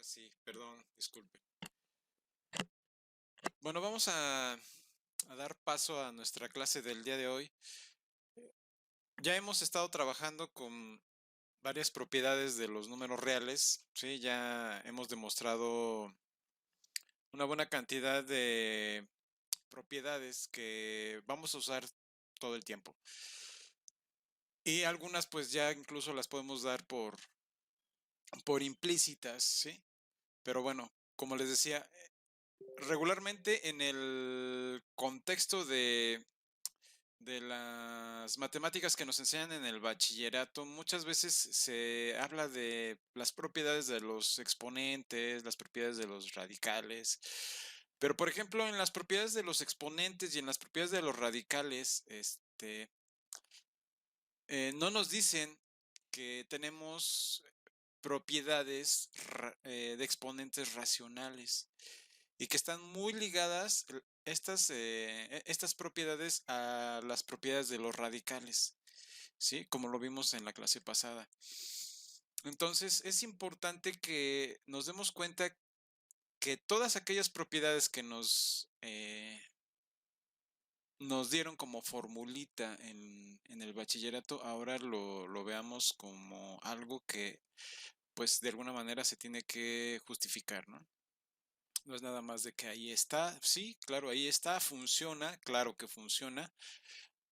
sí, perdón, disculpe. Bueno, vamos a dar paso a nuestra clase del día de hoy. Ya hemos estado trabajando con varias propiedades de los números reales, sí, ya hemos demostrado una buena cantidad de propiedades que vamos a usar todo el tiempo. Y algunas pues ya incluso las podemos dar por implícitas, ¿sí? Pero bueno, como les decía, regularmente en el contexto de las matemáticas que nos enseñan en el bachillerato, muchas veces se habla de las propiedades de los exponentes, las propiedades de los radicales. Pero, por ejemplo, en las propiedades de los exponentes y en las propiedades de los radicales, no nos dicen que tenemos propiedades de exponentes racionales y que están muy ligadas estas propiedades a las propiedades de los radicales, ¿sí? Como lo vimos en la clase pasada. Entonces, es importante que nos demos cuenta que todas aquellas propiedades que nos dieron como formulita en el bachillerato, ahora lo veamos como algo que, pues, de alguna manera se tiene que justificar, ¿no? No es nada más de que ahí está, sí, claro, ahí está, funciona, claro que funciona,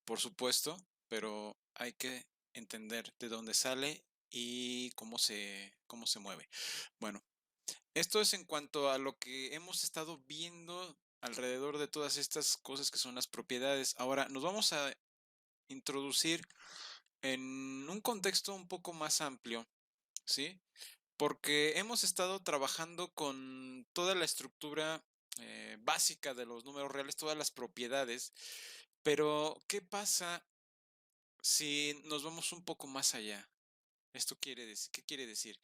por supuesto, pero hay que entender de dónde sale y cómo se mueve. Bueno, esto es en cuanto a lo que hemos estado viendo alrededor de todas estas cosas que son las propiedades. Ahora nos vamos a introducir en un contexto un poco más amplio, ¿sí? Porque hemos estado trabajando con toda la estructura básica de los números reales, todas las propiedades, pero ¿qué pasa si nos vamos un poco más allá? Esto quiere decir, ¿qué quiere decir?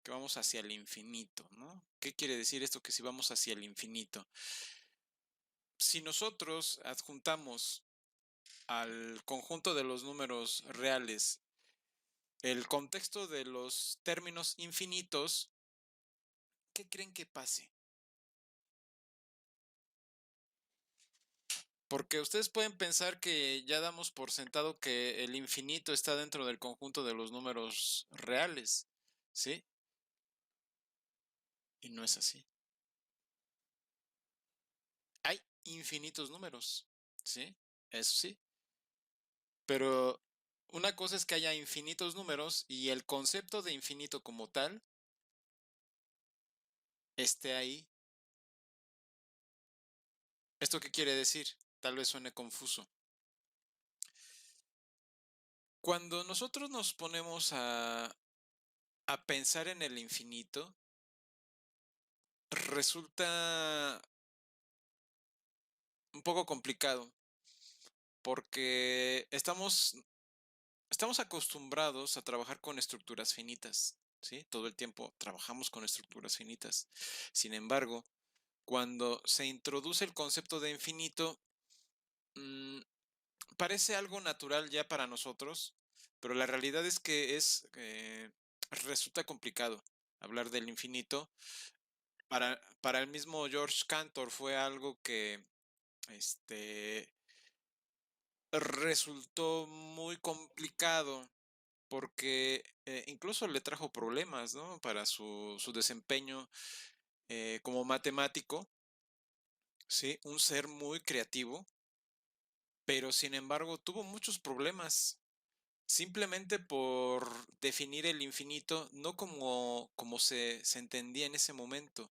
Que vamos hacia el infinito, ¿no? ¿Qué quiere decir esto que si vamos hacia el infinito? Si nosotros adjuntamos al conjunto de los números reales el contexto de los términos infinitos, ¿qué creen que pase? Porque ustedes pueden pensar que ya damos por sentado que el infinito está dentro del conjunto de los números reales, ¿sí? Y no es así. Hay infinitos números, ¿sí? Eso sí. Pero una cosa es que haya infinitos números y el concepto de infinito como tal esté ahí. ¿Esto qué quiere decir? Tal vez suene confuso. Cuando nosotros nos ponemos a pensar en el infinito, resulta un poco complicado porque estamos acostumbrados a trabajar con estructuras finitas, ¿sí? Todo el tiempo trabajamos con estructuras finitas. Sin embargo, cuando se introduce el concepto de infinito, mm, parece algo natural ya para nosotros, pero la realidad es que resulta complicado hablar del infinito. Para el mismo George Cantor fue algo que este, resultó muy complicado porque incluso le trajo problemas, ¿no? Para su desempeño como matemático, ¿sí? Un ser muy creativo, pero sin embargo tuvo muchos problemas simplemente por definir el infinito no como se entendía en ese momento.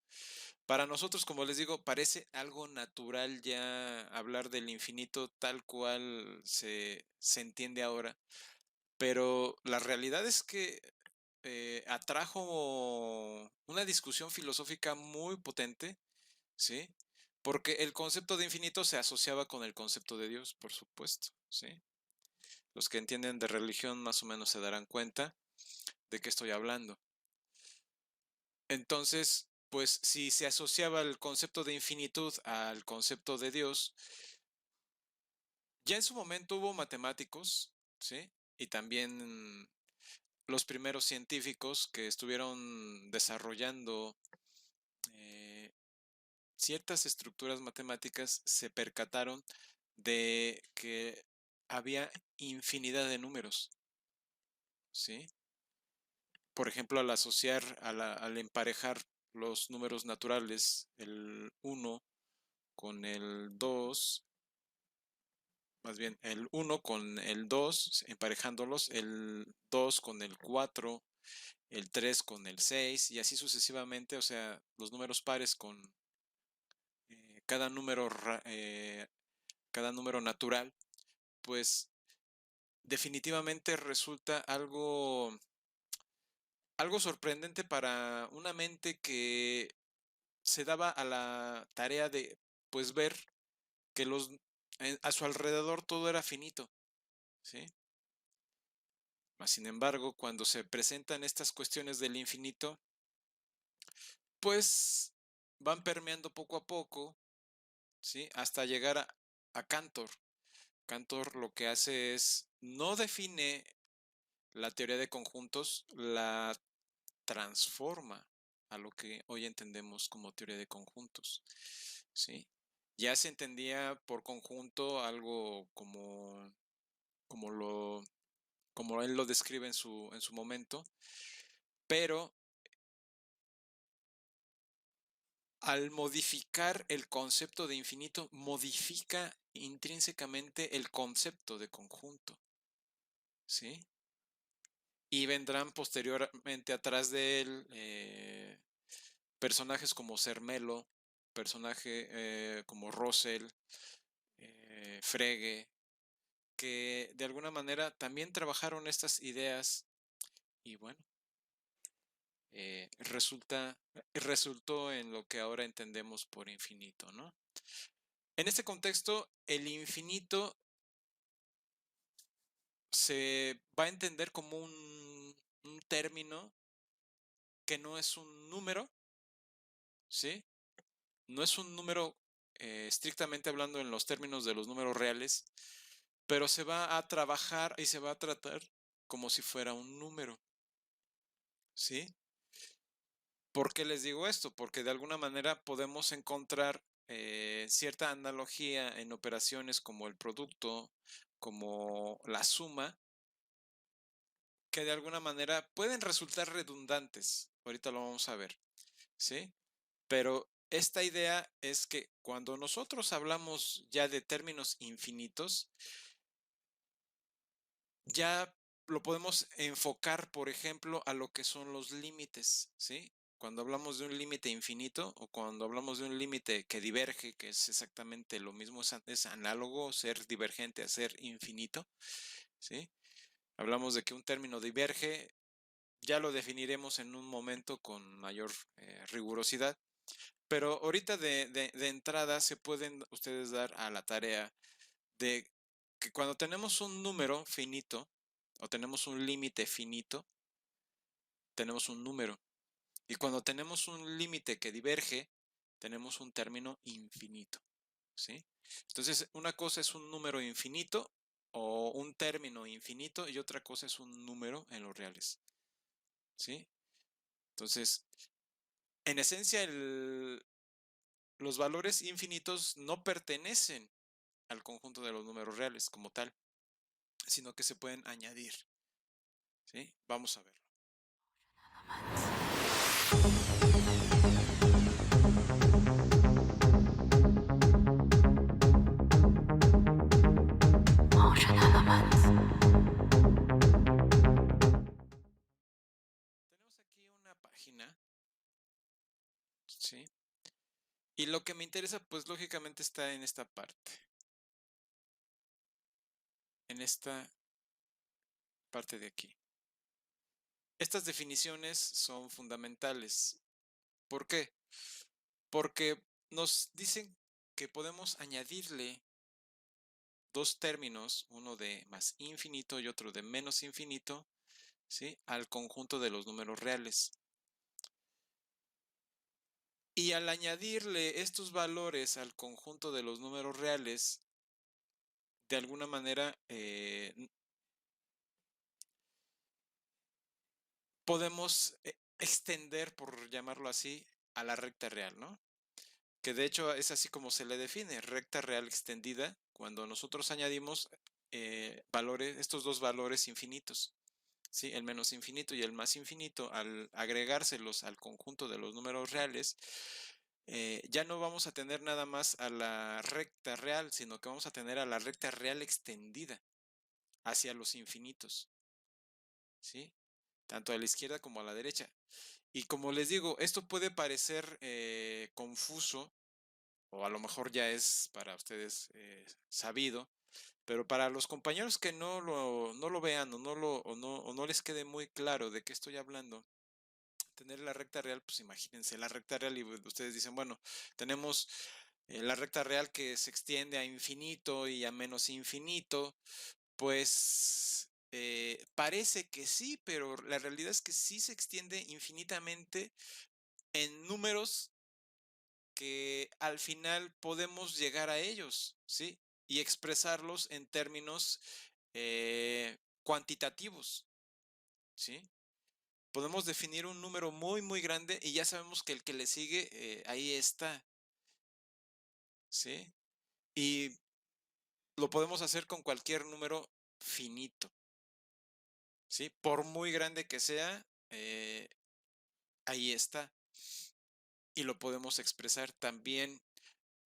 Para nosotros, como les digo, parece algo natural ya hablar del infinito tal cual se entiende ahora, pero la realidad es que atrajo una discusión filosófica muy potente, ¿sí? Porque el concepto de infinito se asociaba con el concepto de Dios, por supuesto, ¿sí? Los que entienden de religión más o menos se darán cuenta de qué estoy hablando. Entonces, pues si se asociaba el concepto de infinitud al concepto de Dios, ya en su momento hubo matemáticos, ¿sí? Y también los primeros científicos que estuvieron desarrollando eh, ciertas estructuras matemáticas se percataron de que había infinidad de números, ¿sí? Por ejemplo, al asociar, al emparejar los números naturales, el uno con el 2, más bien el uno con el 2 emparejándolos, el 2 con el 4, el 3 con el 6 y así sucesivamente, o sea, los números pares con cada número cada número natural, pues definitivamente resulta algo sorprendente para una mente que se daba a la tarea de pues ver que a su alrededor todo era finito, ¿sí? Mas, sin embargo, cuando se presentan estas cuestiones del infinito, pues van permeando poco a poco, ¿sí? Hasta llegar a Cantor. Cantor lo que hace es, no define la teoría de conjuntos, la transforma a lo que hoy entendemos como teoría de conjuntos, ¿sí? Ya se entendía por conjunto algo como lo, como él lo describe en su momento, pero al modificar el concepto de infinito, modifica intrínsecamente el concepto de conjunto, ¿sí? Y vendrán posteriormente atrás de él personajes como Cermelo, personaje como Russell, Frege, que de alguna manera también trabajaron estas ideas y bueno, resultó en lo que ahora entendemos por infinito, ¿no? En este contexto, el infinito se va a entender como un término que no es un número, ¿sí? No es un número estrictamente hablando en los términos de los números reales, pero se va a trabajar y se va a tratar como si fuera un número, ¿sí? ¿Por qué les digo esto? Porque de alguna manera podemos encontrar cierta analogía en operaciones como el producto, como la suma, que de alguna manera pueden resultar redundantes. Ahorita lo vamos a ver, ¿sí? Pero esta idea es que cuando nosotros hablamos ya de términos infinitos, ya lo podemos enfocar, por ejemplo, a lo que son los límites, ¿sí? Cuando hablamos de un límite infinito o cuando hablamos de un límite que diverge, que es exactamente lo mismo, es análogo ser divergente a ser infinito, ¿sí? Hablamos de que un término diverge, ya lo definiremos en un momento con mayor rigurosidad, pero ahorita de entrada se pueden ustedes dar a la tarea de que cuando tenemos un número finito o tenemos un límite finito, tenemos un número. Y cuando tenemos un límite que diverge, tenemos un término infinito, ¿sí? Entonces, una cosa es un número infinito o un término infinito y otra cosa es un número en los reales, ¿sí? Entonces, en esencia, los valores infinitos no pertenecen al conjunto de los números reales como tal, sino que se pueden añadir, ¿sí? Vamos a verlo. Tenemos aquí una página, ¿sí? Y lo que me interesa, pues lógicamente está en esta parte, en esta parte de aquí. Estas definiciones son fundamentales. ¿Por qué? Porque nos dicen que podemos añadirle dos términos, uno de más infinito y otro de menos infinito, ¿sí? Al conjunto de los números reales. Y al añadirle estos valores al conjunto de los números reales, de alguna manera podemos extender, por llamarlo así, a la recta real, ¿no? Que de hecho es así como se le define, recta real extendida, cuando nosotros añadimos valores, estos dos valores infinitos, ¿sí? El menos infinito y el más infinito, al agregárselos al conjunto de los números reales, ya no vamos a tener nada más a la recta real, sino que vamos a tener a la recta real extendida hacia los infinitos, ¿sí? Tanto a la izquierda como a la derecha. Y como les digo, esto puede parecer confuso, o a lo mejor ya es para ustedes sabido, pero para los compañeros que no lo vean o no les quede muy claro de qué estoy hablando, tener la recta real, pues imagínense la recta real y ustedes dicen, bueno, tenemos la recta real que se extiende a infinito y a menos infinito, pues parece que sí, pero la realidad es que sí se extiende infinitamente en números que al final podemos llegar a ellos, ¿sí? Y expresarlos en términos cuantitativos, ¿sí? Podemos definir un número muy, muy grande y ya sabemos que el que le sigue, ahí está, ¿sí? Y lo podemos hacer con cualquier número finito, ¿sí? Por muy grande que sea, ahí está. Y lo podemos expresar también.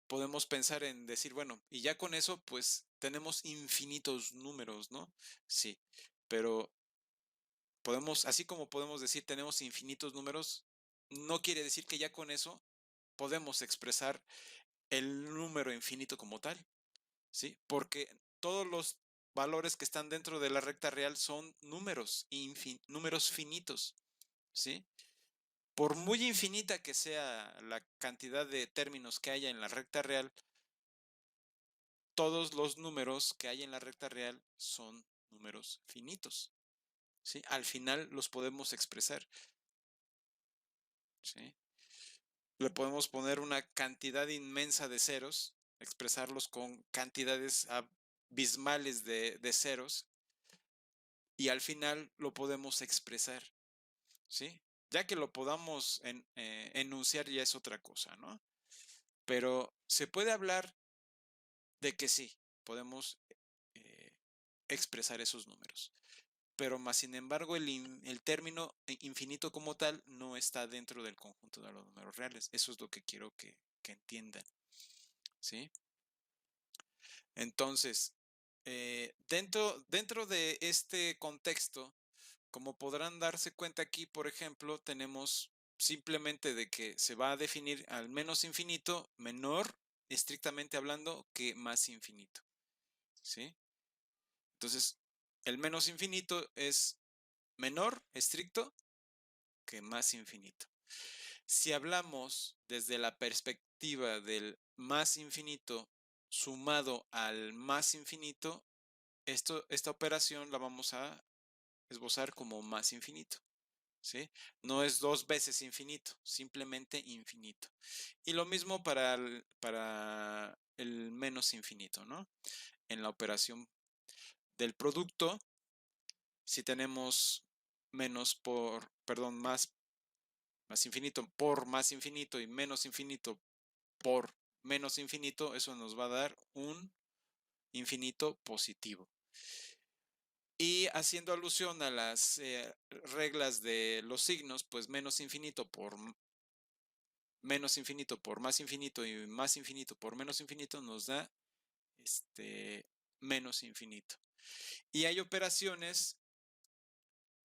Podemos pensar en decir, bueno, y ya con eso, pues tenemos infinitos números, ¿no? Sí, pero podemos, así como podemos decir tenemos infinitos números, no quiere decir que ya con eso podemos expresar el número infinito como tal, ¿sí? Porque todos los valores que están dentro de la recta real son números, números finitos, ¿sí? Por muy infinita que sea la cantidad de términos que haya en la recta real, todos los números que hay en la recta real son números finitos, ¿sí? Al final los podemos expresar, ¿sí? Le podemos poner una cantidad inmensa de ceros, expresarlos con cantidades abismales de ceros y al final lo podemos expresar, ¿sí? Ya que lo podamos enunciar ya es otra cosa, ¿no? Pero se puede hablar de que sí, podemos eh, expresar esos números. Pero más sin embargo el término infinito como tal no está dentro del conjunto de los números reales. Eso es lo que quiero que entiendan, ¿sí? Entonces, dentro de este contexto, como podrán darse cuenta aquí, por ejemplo, tenemos simplemente de que se va a definir al menos infinito menor, estrictamente hablando, que más infinito, ¿sí? Entonces, el menos infinito es menor, estricto, que más infinito. Si hablamos desde la perspectiva del más infinito sumado al más infinito, esta operación la vamos a esbozar como más infinito, ¿sí? No es dos veces infinito, simplemente infinito. Y lo mismo para el menos infinito, ¿no? En la operación del producto, si tenemos menos por, perdón, más infinito por más infinito y menos infinito por menos infinito, eso nos va a dar un infinito positivo. Y haciendo alusión a las reglas de los signos, pues menos infinito por más infinito y más infinito por menos infinito nos da menos infinito. Y hay operaciones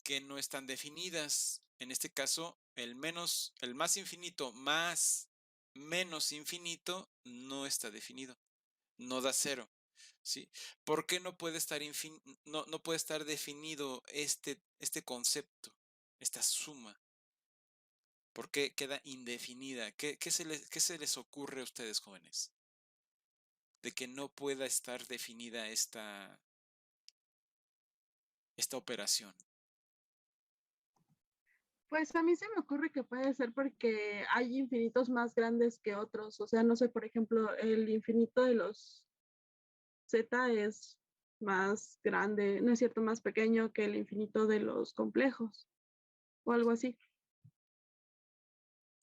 que no están definidas. En este caso, el más infinito más menos infinito no está definido, no da cero, ¿sí? ¿Por qué no puede estar, no puede estar definido este concepto, esta suma? ¿Por qué queda indefinida? ¿Qué se les ocurre a ustedes, jóvenes? De que no pueda estar definida esta operación. Pues a mí se me ocurre que puede ser porque hay infinitos más grandes que otros. O sea, no sé, por ejemplo, el infinito de los Z es más grande, no es cierto, más pequeño que el infinito de los complejos o algo así.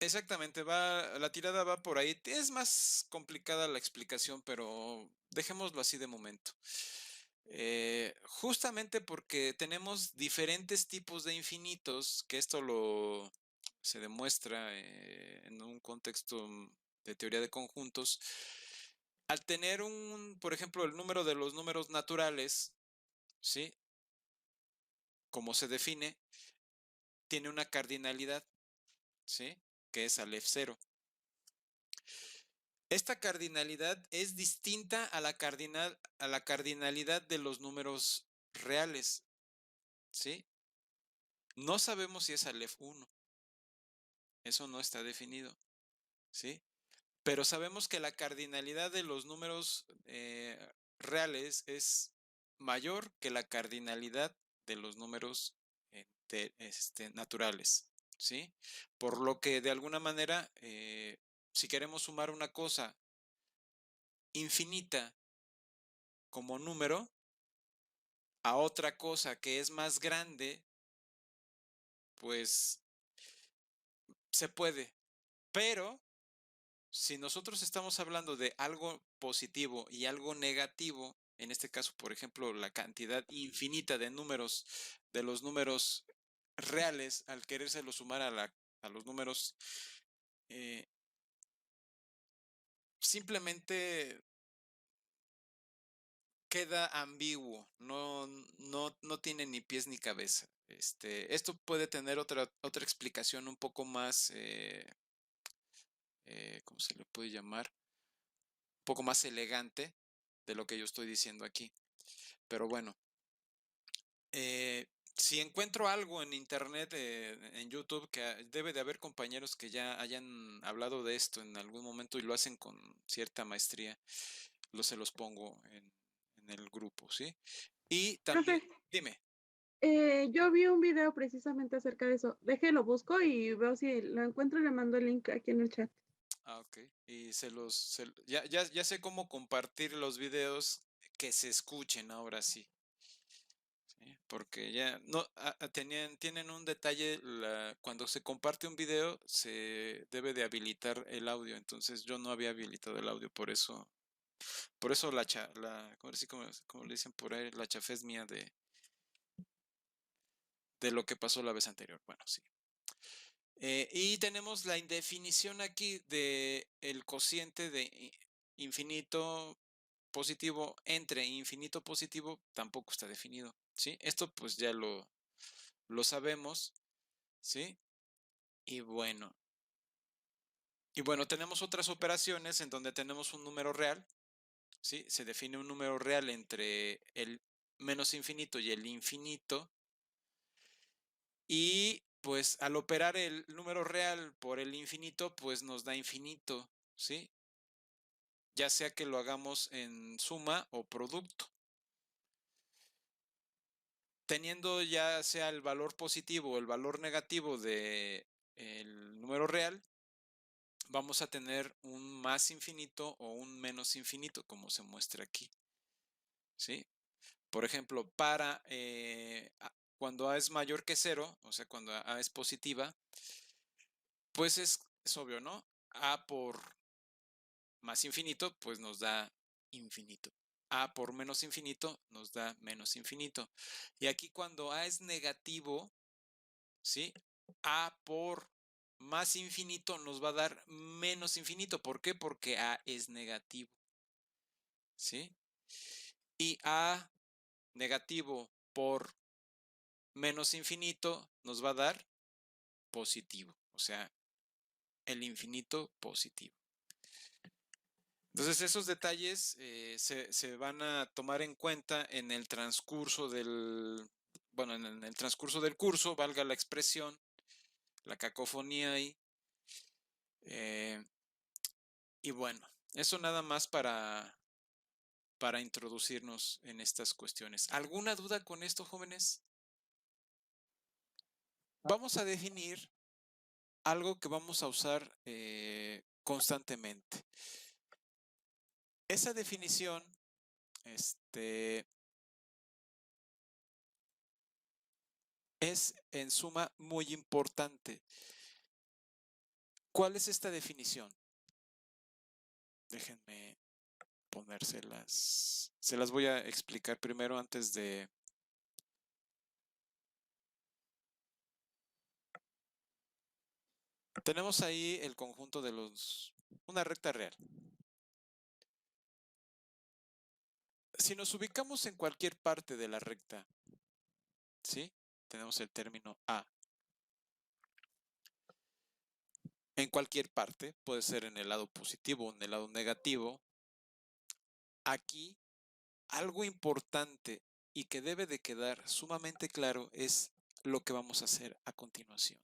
Exactamente, la tirada va por ahí. Es más complicada la explicación, pero dejémoslo así de momento. Justamente porque tenemos diferentes tipos de infinitos, que esto lo se demuestra en un contexto de teoría de conjuntos. Al tener por ejemplo, el número de los números naturales, ¿sí? Como se define, tiene una cardinalidad, ¿sí? Que es Aleph cero. Esta cardinalidad es distinta a a la cardinalidad de los números reales, ¿sí? No sabemos si es Aleph 1, eso no está definido, ¿sí? Pero sabemos que la cardinalidad de los números reales es mayor que la cardinalidad de los números naturales, ¿sí? Por lo que de alguna manera, si queremos sumar una cosa infinita como número a otra cosa que es más grande, pues se puede. Pero si nosotros estamos hablando de algo positivo y algo negativo, en este caso, por ejemplo, la cantidad infinita de números, de los números reales, al querérselo sumar a los números, eh, simplemente queda ambiguo, no tiene ni pies ni cabeza. Esto puede tener otra explicación un poco más, ¿cómo se le puede llamar? Un poco más elegante de lo que yo estoy diciendo aquí. Pero bueno, eh, si encuentro algo en internet, en YouTube, que debe de haber compañeros que ya hayan hablado de esto en algún momento y lo hacen con cierta maestría, se los pongo en el grupo, ¿sí? Y Profe, también, dime. yo vi un video precisamente acerca de eso. Déjelo, busco y veo si lo encuentro y le mando el link aquí en el chat. Ah, ok. Y ya sé cómo compartir los videos que se escuchen ahora sí. ¿Sí? Porque ya no tienen un detalle, cuando se comparte un video se debe de habilitar el audio, entonces yo no había habilitado el audio, por eso como le dicen por ahí, la chafez mía de lo que pasó la vez anterior. Bueno, sí. Y tenemos la indefinición aquí de el cociente de infinito positivo entre infinito positivo, tampoco está definido, ¿sí? Esto pues ya lo sabemos, ¿sí? Y bueno, tenemos otras operaciones en donde tenemos un número real, ¿sí? Se define un número real entre el menos infinito y el infinito. Y pues al operar el número real por el infinito, pues nos da infinito, ¿sí? Ya sea que lo hagamos en suma o producto. Teniendo ya sea el valor positivo o el valor negativo de el número real, vamos a tener un más infinito o un menos infinito, como se muestra aquí, ¿sí? Por ejemplo, cuando A es mayor que cero, o sea, cuando A es positiva, pues es obvio, ¿no? A por más infinito, pues nos da infinito. A por menos infinito nos da menos infinito. Y aquí cuando A es negativo, ¿sí? A por más infinito nos va a dar menos infinito. ¿Por qué? Porque A es negativo, ¿sí? Y A negativo por menos infinito nos va a dar positivo, o sea, el infinito positivo. Entonces esos detalles se van a tomar en cuenta en el transcurso en el transcurso del curso, valga la expresión, la cacofonía ahí. eh, y bueno, eso nada más para introducirnos en estas cuestiones. ¿Alguna duda con esto, jóvenes? Vamos a definir algo que vamos a usar constantemente. Esa definición, este, es en suma muy importante. ¿Cuál es esta definición? Déjenme ponérselas. Se las voy a explicar primero antes de... Tenemos ahí el conjunto de una recta real. Si nos ubicamos en cualquier parte de la recta, ¿sí? Tenemos el término A. En cualquier parte, puede ser en el lado positivo o en el lado negativo. Aquí, algo importante y que debe de quedar sumamente claro es lo que vamos a hacer a continuación.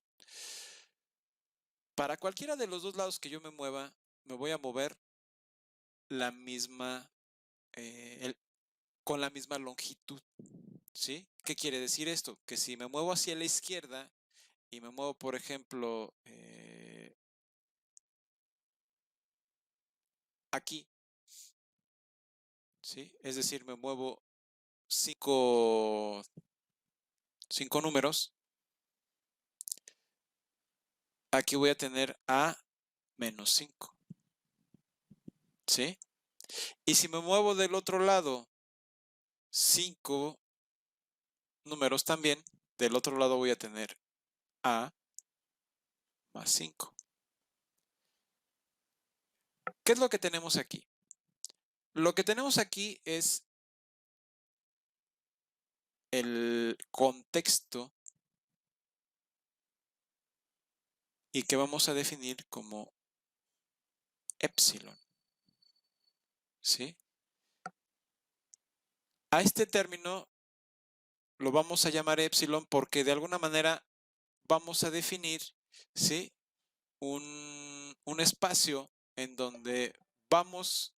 Para cualquiera de los dos lados que yo me mueva, me voy a mover la misma, con la misma longitud, ¿sí? ¿Qué quiere decir esto? Que si me muevo hacia la izquierda y me muevo, por ejemplo, aquí, ¿sí? Es decir, me muevo cinco números. Aquí voy a tener a menos 5, ¿sí? Y si me muevo del otro lado, 5 números también, del otro lado voy a tener a más 5. ¿Qué es lo que tenemos aquí? Lo que tenemos aquí es el contexto y que vamos a definir como epsilon, ¿sí? A este término lo vamos a llamar epsilon porque de alguna manera vamos a definir, ¿sí? Un espacio en donde vamos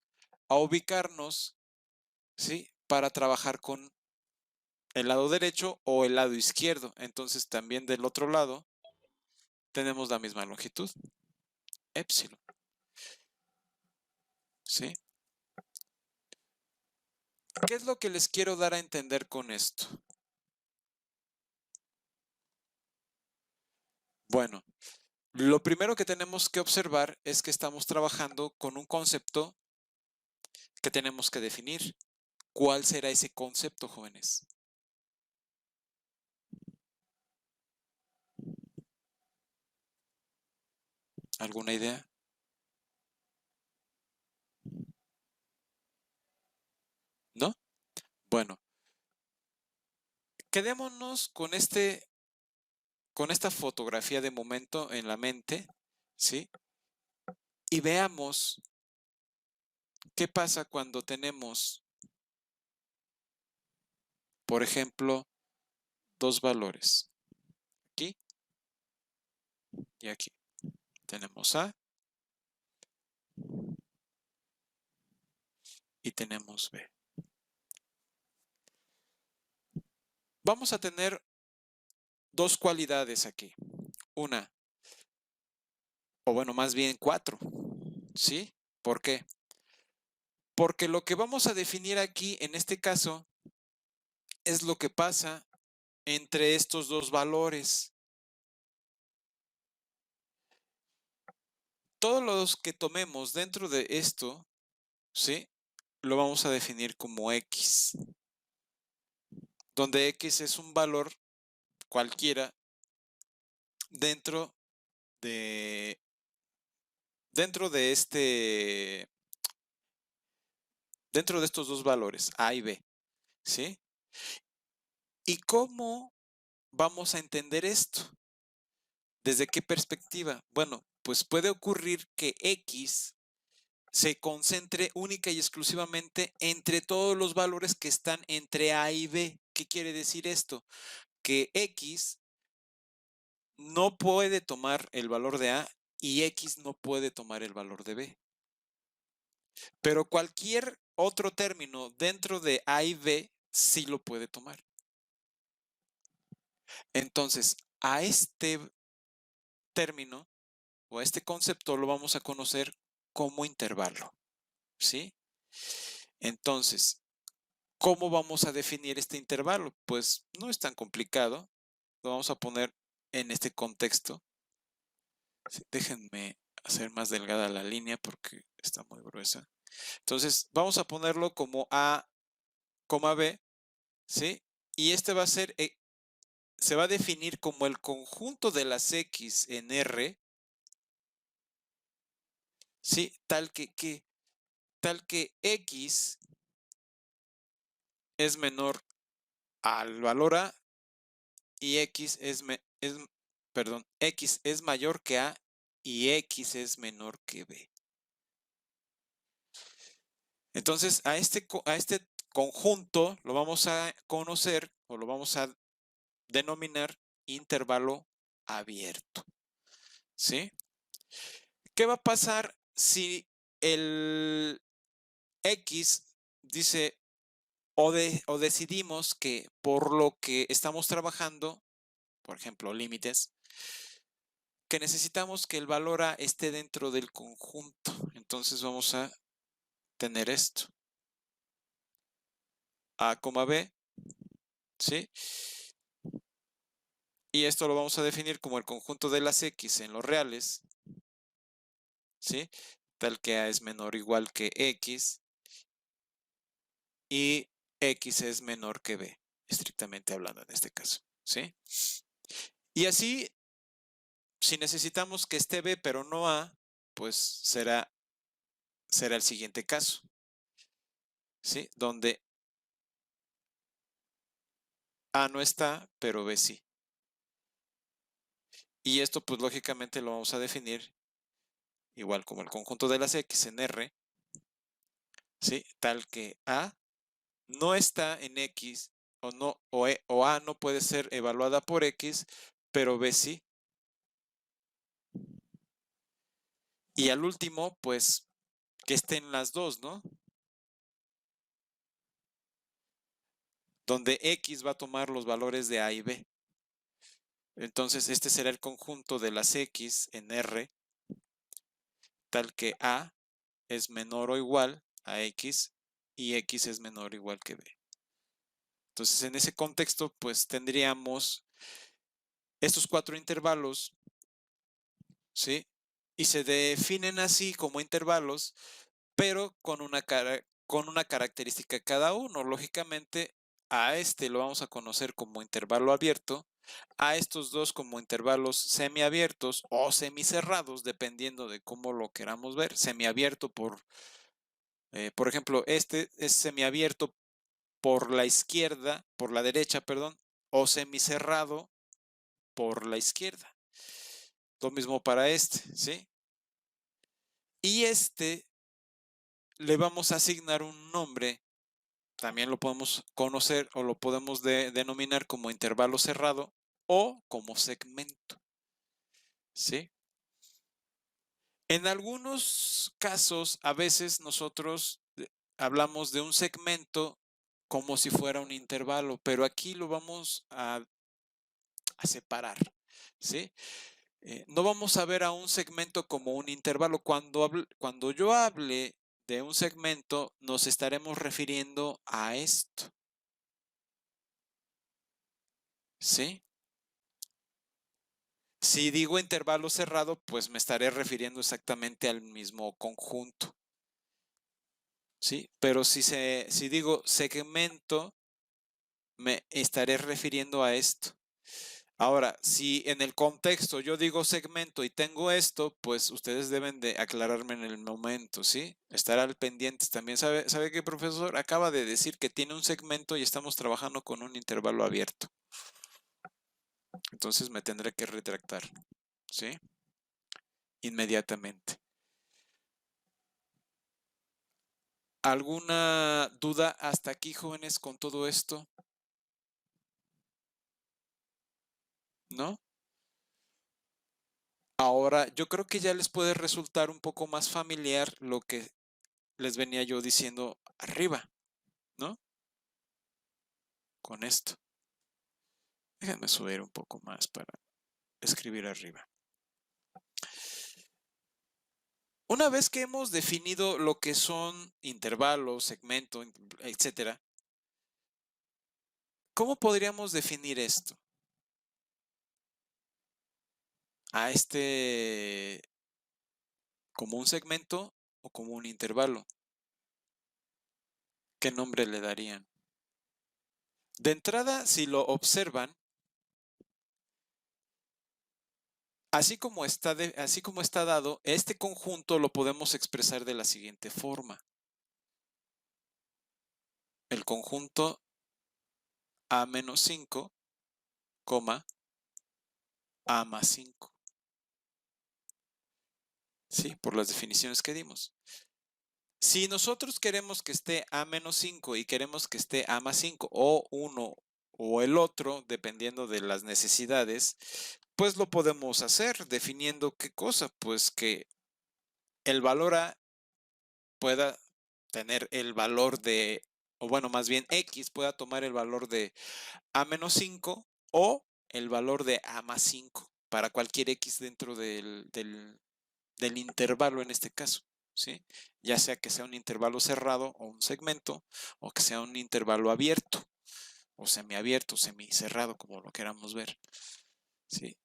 a ubicarnos, ¿sí? Para trabajar con el lado derecho o el lado izquierdo. Entonces también del otro lado tenemos la misma longitud, epsilon, ¿sí? ¿Qué es lo que les quiero dar a entender con esto? Bueno, lo primero que tenemos que observar es que estamos trabajando con un concepto que tenemos que definir. ¿Cuál será ese concepto, jóvenes? ¿Alguna idea? ¿No? Bueno, quedémonos con esta fotografía de momento en la mente, ¿sí? Y veamos qué pasa cuando tenemos, por ejemplo, dos valores. Aquí y aquí. Tenemos A y tenemos B. Vamos a tener dos cualidades aquí. Una, o bueno, más bien cuatro, ¿sí? ¿Por qué? Porque lo que vamos a definir aquí, en este caso, es lo que pasa entre estos dos valores. Todos los que tomemos dentro de esto, ¿sí? Lo vamos a definir como X, donde X es un valor cualquiera dentro de dentro de estos dos valores, A y B, ¿sí? ¿Y cómo vamos a entender esto? ¿Desde qué perspectiva? Bueno, pues puede ocurrir que X se concentre única y exclusivamente entre todos los valores que están entre A y B. ¿Qué quiere decir esto? Que X no puede tomar el valor de A y X no puede tomar el valor de B. Pero cualquier otro término dentro de A y B sí lo puede tomar. Entonces, a este término o a este concepto lo vamos a conocer como intervalo, ¿sí? Entonces, ¿cómo vamos a definir este intervalo? Pues no es tan complicado. Lo vamos a poner en este contexto. Sí, déjenme hacer más delgada la línea porque está muy gruesa. Entonces, vamos a ponerlo como A, B, ¿sí? Y este va a ser, se va a definir como el conjunto de las X en R, ¿sí? Tal que X es menor al valor A y X es mayor que A y X es menor que B. Entonces, a este conjunto lo vamos a conocer o lo vamos a denominar intervalo abierto, ¿sí? ¿Qué va a pasar si el X dice o decidimos que por lo que estamos trabajando, por ejemplo, límites, que necesitamos que el valor A esté dentro del conjunto? Entonces vamos a tener esto. A, B, ¿sí? Y esto lo vamos a definir como el conjunto de las X en los reales, ¿sí? Tal que A es menor o igual que X y X es menor que B, estrictamente hablando en este caso, ¿sí? Y así, si necesitamos que esté B pero no A, pues será el siguiente caso, ¿sí? Donde A no está, pero B sí. Y esto pues lógicamente lo vamos a definir igual como el conjunto de las X en R, ¿sí? Tal que A no está en X o, no, o A no puede ser evaluada por X, pero B sí. Y al último, pues que estén las dos, ¿no? Donde X va a tomar los valores de A y B. Entonces, este será el conjunto de las X en R, tal que A es menor o igual a X y X es menor o igual que B. Entonces, en ese contexto, pues tendríamos estos 4 intervalos, ¿sí? Y se definen así como intervalos, pero con una característica cada uno. Lógicamente, a este lo vamos a conocer como intervalo abierto, a estos dos como intervalos semiabiertos o semicerrados, dependiendo de cómo lo queramos ver. Semiabierto por ejemplo, este es semiabierto por la izquierda, por la derecha, perdón, o semicerrado por la izquierda. Lo mismo para este, ¿sí? Y este le vamos a asignar un nombre, también lo podemos conocer o lo podemos denominar como intervalo cerrado o como segmento, ¿sí? En algunos casos, a veces nosotros hablamos de un segmento como si fuera un intervalo, pero aquí lo vamos a separar, ¿sí? No vamos a ver a un segmento como un intervalo. Cuando yo hable de un segmento, nos estaremos refiriendo a esto, ¿sí? Si digo intervalo cerrado, pues me estaré refiriendo exactamente al mismo conjunto, ¿sí? Pero si digo segmento, me estaré refiriendo a esto. Ahora, si en el contexto yo digo segmento y tengo esto, pues ustedes deben de aclararme en el momento, ¿sí? Estar al pendiente también. ¿Sabe qué, profesor? Acaba de decir que tiene un segmento y estamos trabajando con un intervalo abierto. Entonces me tendré que retractar, ¿sí? Inmediatamente. ¿Alguna duda hasta aquí, jóvenes, con todo esto? ¿No? Ahora, yo creo que ya les puede resultar un poco más familiar lo que les venía yo diciendo arriba, ¿no? Con esto. Déjenme subir un poco más para escribir arriba. Una vez que hemos definido lo que son intervalos, segmento, etcétera, ¿cómo podríamos definir esto? a este como un segmento o como un intervalo? ¿Qué nombre le darían? De entrada, si lo observan, así como está dado, este conjunto lo podemos expresar de la siguiente forma. El conjunto A-5, A más 5. ¿Sí? Por las definiciones que dimos. Si nosotros queremos que esté A-5 y queremos que esté A más 5 o uno o el otro, dependiendo de las necesidades, pues lo podemos hacer definiendo qué cosa, pues que el valor A pueda tener el valor de, o bueno, más bien X pueda tomar el valor de A menos 5 o el valor de A más 5 para cualquier X dentro del intervalo en este caso, ¿sí? Ya sea que sea un intervalo cerrado o un segmento, o que sea un intervalo abierto, o semiabierto, semicerrado, como lo queramos ver, ¿sí?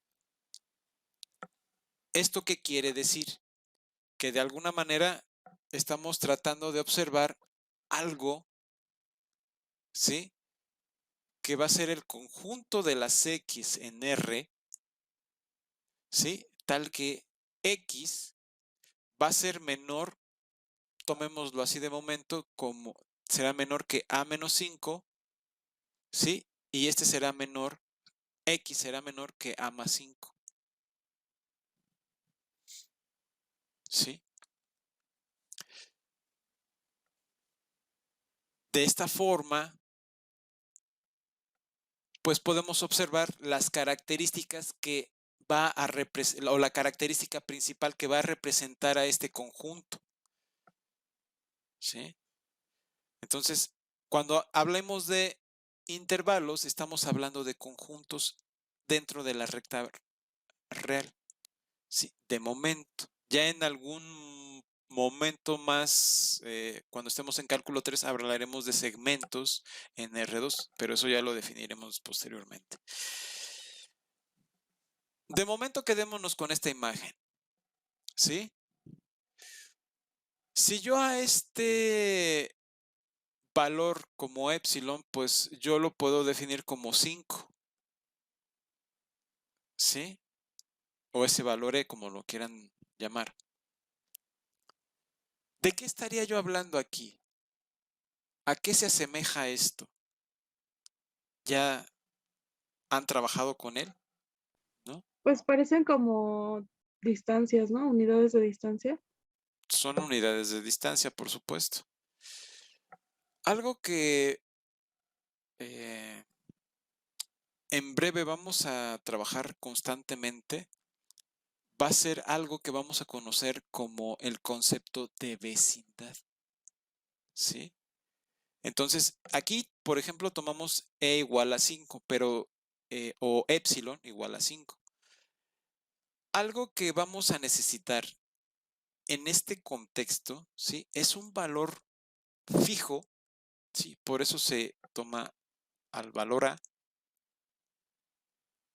¿Esto qué quiere decir? Que de alguna manera estamos tratando de observar algo, ¿sí? Que va a ser el conjunto de las X en R, ¿sí? Tal que X va a ser menor, tomémoslo así de momento, como será menor que A menos 5, ¿sí? Y este será menor, X será menor que A más 5, ¿sí? De esta forma, pues podemos observar las características que va a representar, o la característica principal que va a representar a este conjunto, ¿sí? Entonces, cuando hablemos de intervalos, estamos hablando de conjuntos dentro de la recta real, ¿sí? De momento. Ya en algún momento más, cuando estemos en cálculo 3, hablaremos de segmentos en R2, pero eso ya lo definiremos posteriormente. De momento quedémonos con esta imagen, ¿sí? Si yo a este valor como epsilon, pues yo lo puedo definir como 5, ¿sí? O ese valor E, como lo quieran llamar. ¿De qué estaría yo hablando aquí? ¿A qué se asemeja esto? ¿Ya han trabajado con él? ¿No? Pues parecen como distancias, ¿no? Unidades de distancia. Son unidades de distancia, por supuesto. Algo que eh, en breve vamos a trabajar constantemente va a ser algo que vamos a conocer como el concepto de vecindad, ¿sí? Entonces, aquí, por ejemplo, tomamos E igual a 5, pero, o epsilon igual a 5. Algo que vamos a necesitar en este contexto, ¿sí? Es un valor fijo, ¿sí? Por eso se toma al valor A,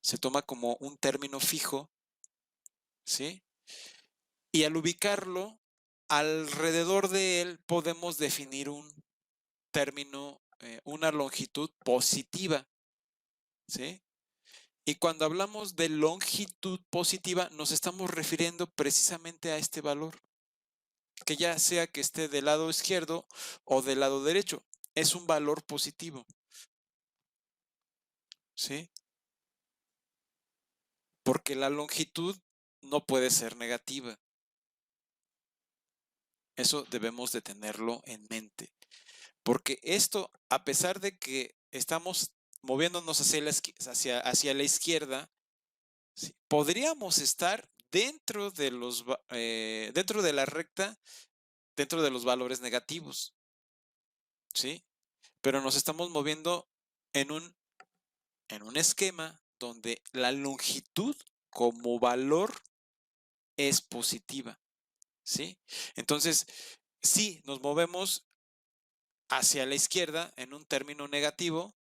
se toma como un término fijo, ¿sí? Y al ubicarlo, alrededor de él podemos definir un término, una longitud positiva, ¿sí? Y cuando hablamos de longitud positiva, nos estamos refiriendo precisamente a este valor, que ya sea que esté del lado izquierdo o del lado derecho, es un valor positivo, ¿sí? Porque la longitud no puede ser negativa. Eso debemos de tenerlo en mente. Porque esto, a pesar de que estamos moviéndonos hacia la izquierda, ¿sí? Podríamos estar dentro de la recta, dentro de los valores negativos, ¿sí? Pero nos estamos moviendo en un esquema donde la longitud como valor es positiva, ¿sí? Entonces, si nos movemos hacia la izquierda en un término negativo,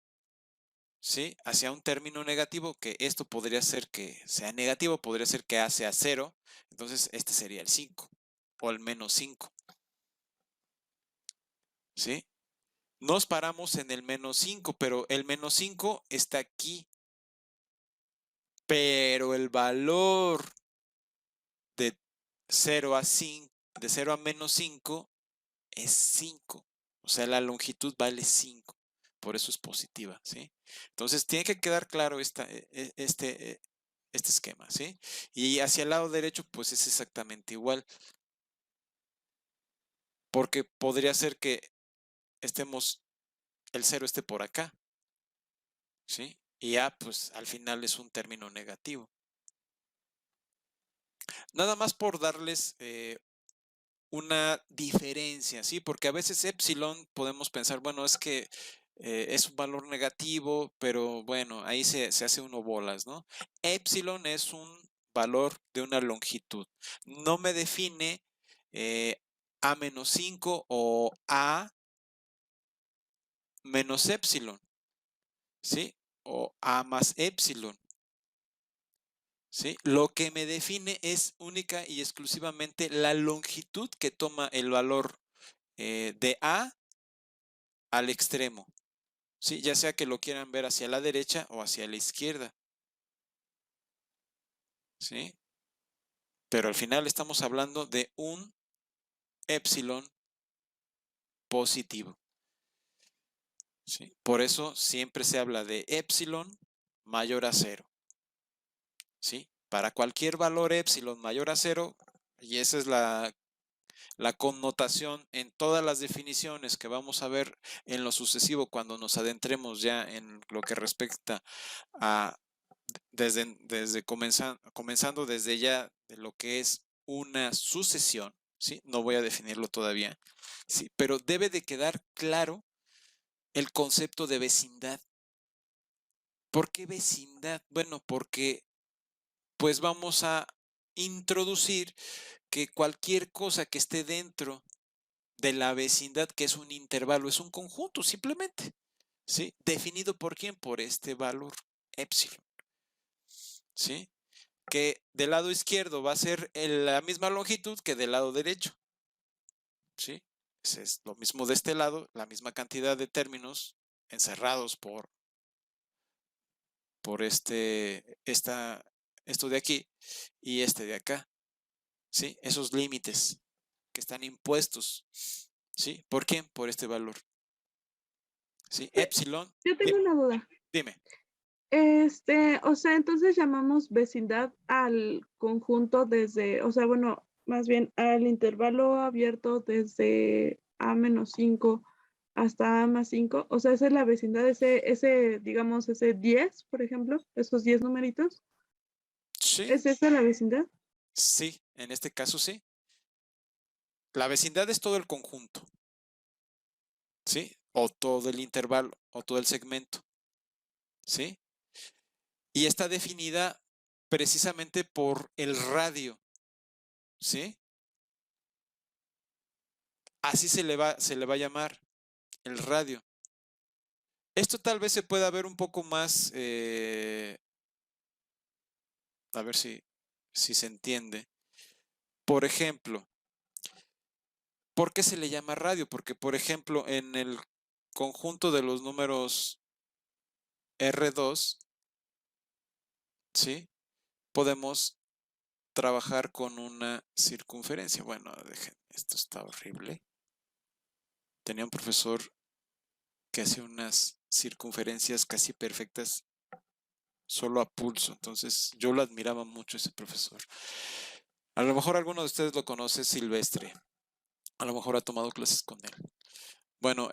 ¿sí? Hacia un término negativo, que esto podría ser que sea negativo, podría ser que A sea 0, entonces este sería el 5 o el menos 5, ¿sí? Nos paramos en el menos 5, pero el menos 5 está aquí, pero el valor de 0 a 5, de 0 a menos 5 es 5. O sea, la longitud vale 5. Por eso es positiva, ¿sí? Entonces, tiene que quedar claro este esquema, ¿sí? Y hacia el lado derecho, pues es exactamente igual. Porque podría ser que el 0 esté por acá, ¿sí? Y A, pues al final es un término negativo. Nada más por darles una diferencia, ¿sí? Porque a veces epsilon podemos pensar, bueno, es que es un valor negativo, pero bueno, ahí se hace uno bolas, ¿no? Epsilon es un valor de una longitud. No me define A menos 5 o A menos epsilon, ¿sí? O A más epsilon. ¿Sí? Lo que me define es única y exclusivamente la longitud que toma el valor de A al extremo, ¿sí? Ya sea que lo quieran ver hacia la derecha o hacia la izquierda, ¿sí? Pero al final estamos hablando de un epsilon positivo, ¿sí? Por eso siempre se habla de epsilon mayor a 0, ¿sí? Para cualquier valor epsilon mayor a 0, y esa es la connotación en todas las definiciones que vamos a ver en lo sucesivo cuando nos adentremos ya en lo que respecta a comenzando desde ya de lo que es una sucesión, ¿sí? No voy a definirlo todavía, ¿sí? Pero debe de quedar claro el concepto de vecindad. ¿Por qué vecindad? Bueno, porque pues vamos a introducir que cualquier cosa que esté dentro de la vecindad, que es un intervalo, es un conjunto simplemente, ¿sí? ¿Definido por quién? Por este valor epsilon, ¿sí? Que del lado izquierdo va a ser la misma longitud que del lado derecho, ¿sí? Es lo mismo de este lado, la misma cantidad de términos encerrados por esto de aquí y este de acá, ¿sí? Esos límites que están impuestos, ¿sí? ¿Por quién? Por este valor, ¿sí? Epsilon, Yo tengo una duda. dime. O sea, entonces llamamos vecindad al conjunto desde, o sea, bueno, más bien al intervalo abierto desde A-5 hasta A+5. O sea, esa es la vecindad, digamos, ese 10, por ejemplo, esos 10 numeritos. Sí, ¿Es esa la vecindad? sí, en este caso sí. La vecindad es todo el conjunto, ¿sí? O todo el intervalo, o todo el segmento, ¿sí? Y está definida precisamente por el radio, ¿sí? Así se le va a llamar el radio. Esto tal vez se pueda ver un poco más, a ver si se entiende. Por ejemplo, ¿por qué se le llama radio? Porque, por ejemplo, en el conjunto de los números R2, ¿sí? Podemos trabajar con una circunferencia. Bueno, dejen, esto está horrible. Tenía un profesor que hacía unas circunferencias casi perfectas solo a pulso. Entonces yo lo admiraba mucho ese profesor. A lo mejor alguno de ustedes lo conoce, Silvestre. A lo mejor ha tomado clases con él. Bueno,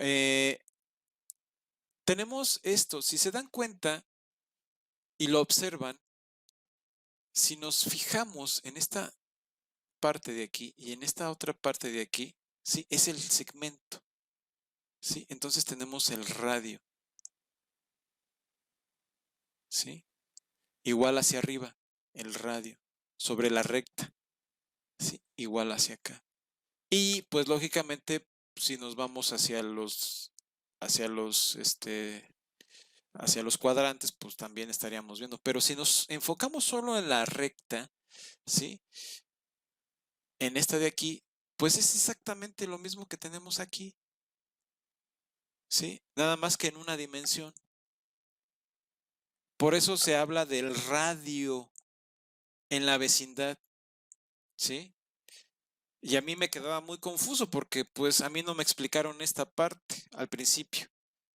tenemos esto. Si se dan cuenta y lo observan, si nos fijamos en esta parte de aquí y en esta otra parte de aquí, ¿sí? Es el segmento, ¿sí? Entonces tenemos el radio, ¿sí? Igual hacia arriba, el radio, sobre la recta, ¿sí? Igual hacia acá. Y pues lógicamente, si nos vamos hacia los hacia los cuadrantes, pues también estaríamos viendo. Pero si nos enfocamos solo en la recta, ¿sí? En esta de aquí, pues es exactamente lo mismo que tenemos aquí, ¿sí? Nada más que en una dimensión. Por eso se habla del radio en la vecindad, ¿sí? Y a mí me quedaba muy confuso porque pues a mí no me explicaron esta parte al principio,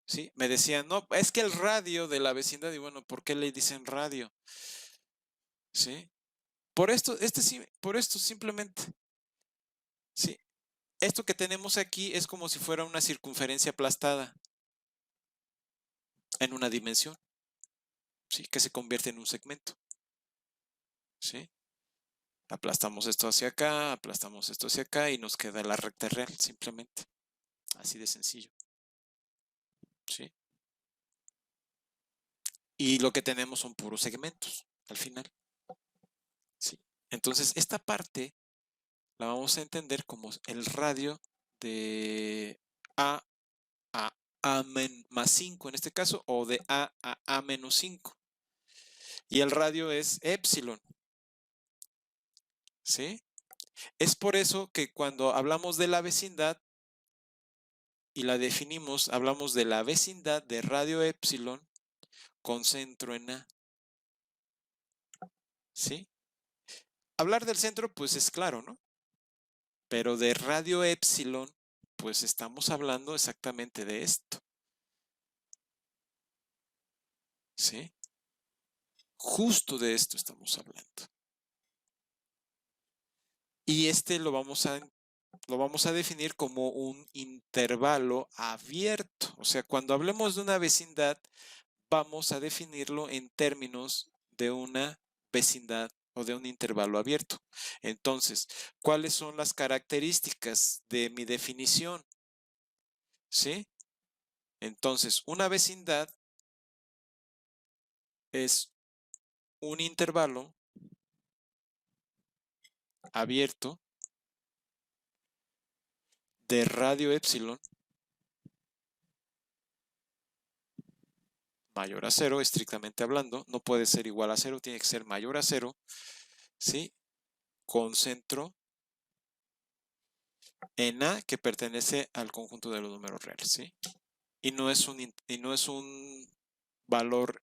¿sí? Me decían, no, es que el radio de la vecindad, y bueno, ¿por qué le dicen radio? ¿Sí? Por esto, por esto simplemente, ¿sí? Esto que tenemos aquí es como si fuera una circunferencia aplastada en una dimensión, ¿sí? Que se convierte en un segmento, ¿sí? Aplastamos esto hacia acá, aplastamos esto hacia acá y nos queda la recta real, simplemente. Así de sencillo, ¿sí? Y lo que tenemos son puros segmentos al final, ¿sí? Entonces, esta parte la vamos a entender como el radio de a a más 5 en este caso, o de a menos 5. Y el radio es epsilon, ¿sí? Es por eso que cuando hablamos de la vecindad y la definimos, hablamos de la vecindad de radio epsilon con centro en A, ¿sí? Hablar del centro, pues es claro, ¿no? Pero de radio epsilon, pues estamos hablando exactamente de esto, ¿sí? Justo de esto estamos hablando. Y este lo vamos a definir como un intervalo abierto. O sea, cuando hablemos de una vecindad, vamos a definirlo en términos de una vecindad o de un intervalo abierto. Entonces, ¿cuáles son las características de mi definición? ¿Sí? Entonces, una vecindad es un intervalo abierto de radio epsilon mayor a cero, estrictamente hablando. No puede ser igual a cero, tiene que ser mayor a cero, ¿sí? Con centro en A que pertenece al conjunto de los números reales, ¿sí? Y no es un valor,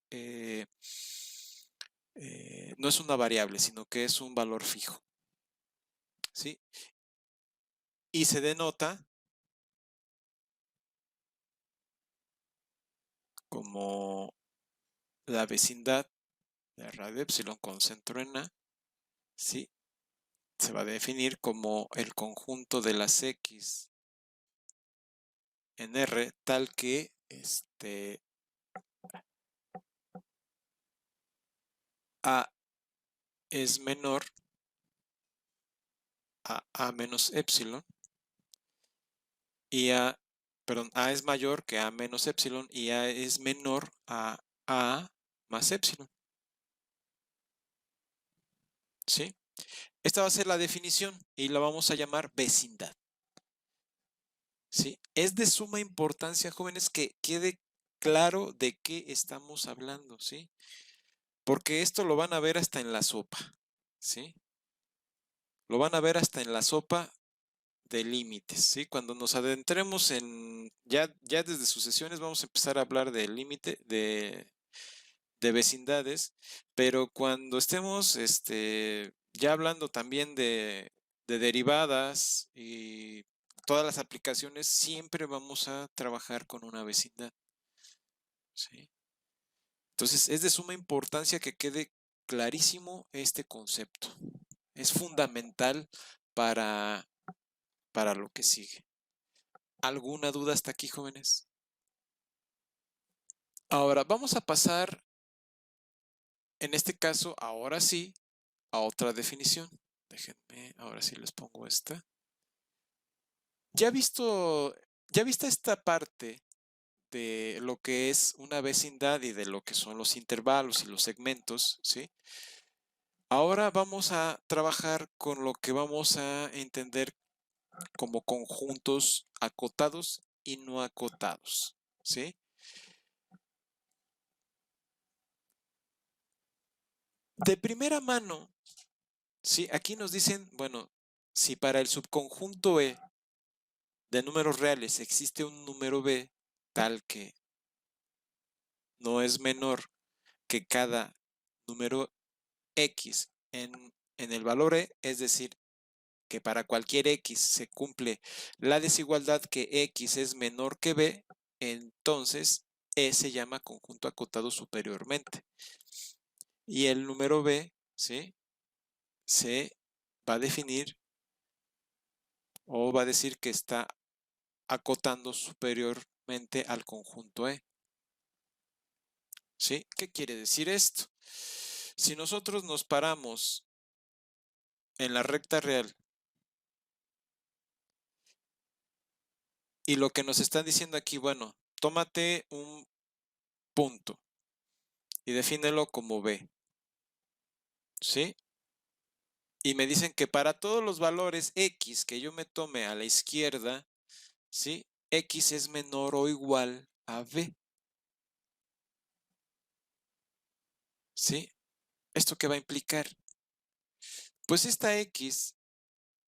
no es una variable, sino que es un valor fijo, ¿sí? Y se denota como la vecindad de radio epsilon con centro en A, ¿sí? Se va a definir como el conjunto de las X en R tal que A es menor a A menos epsilon y A es mayor que A menos epsilon y A es menor a más epsilon, ¿sí? Esta va a ser la definición y la vamos a llamar vecindad, ¿sí? Es de suma importancia, jóvenes, que quede claro de qué estamos hablando, ¿sí? Porque esto lo van a ver hasta en la sopa, ¿sí? Lo van a ver hasta en la sopa de límites, ¿sí? Cuando nos adentremos ya desde sucesiones vamos a empezar a hablar de límite, de vecindades, pero cuando estemos ya hablando también de derivadas y todas las aplicaciones, siempre vamos a trabajar con una vecindad, ¿sí? Entonces es de suma importancia que quede clarísimo este concepto. Es fundamental para, para lo que sigue. ¿Alguna duda hasta aquí, jóvenes? Ahora vamos a pasar, en este caso, ahora sí, a otra definición. Déjenme, ahora sí les pongo esta. Ya visto, ya vista esta parte de lo que es una vecindad y de lo que son los intervalos y los segmentos, ¿sí? Ahora vamos a trabajar con lo que vamos a entender como conjuntos acotados y no acotados, ¿sí? De primera mano, sí, aquí nos dicen, bueno, si para el subconjunto E de números reales existe un número B tal que no es menor que cada número X en el valor E, es decir, que para cualquier X se cumple la desigualdad que X es menor que B, entonces E se llama conjunto acotado superiormente. Y el número B, ¿sí? Se va a definir o va a decir que está acotando superiormente al conjunto E. ¿Sí? ¿Qué quiere decir esto? Si nosotros nos paramos en la recta real y lo que nos están diciendo aquí, bueno, tómate un punto y defínelo como B, ¿sí? Y me dicen que para todos los valores X que yo me tome a la izquierda, ¿sí? X es menor o igual a B, ¿sí? ¿Esto qué va a implicar? Pues esta X,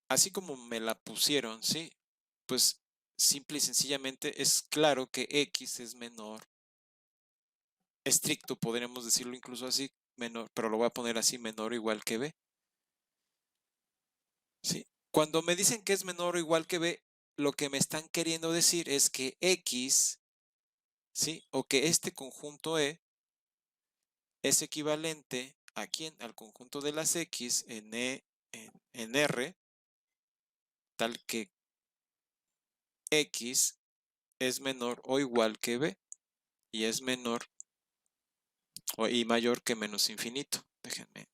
así como me la pusieron, ¿sí? Pues simple y sencillamente es claro que X es menor, estricto podríamos decirlo incluso así, menor, pero lo voy a poner así, menor o igual que B, ¿sí? Cuando me dicen que es menor o igual que B, lo que me están queriendo decir es que X, ¿sí? O que este conjunto E es equivalente a quién? Al conjunto de las X en E, en R, tal que X es menor o igual que B y es menor y mayor que menos infinito. Déjenme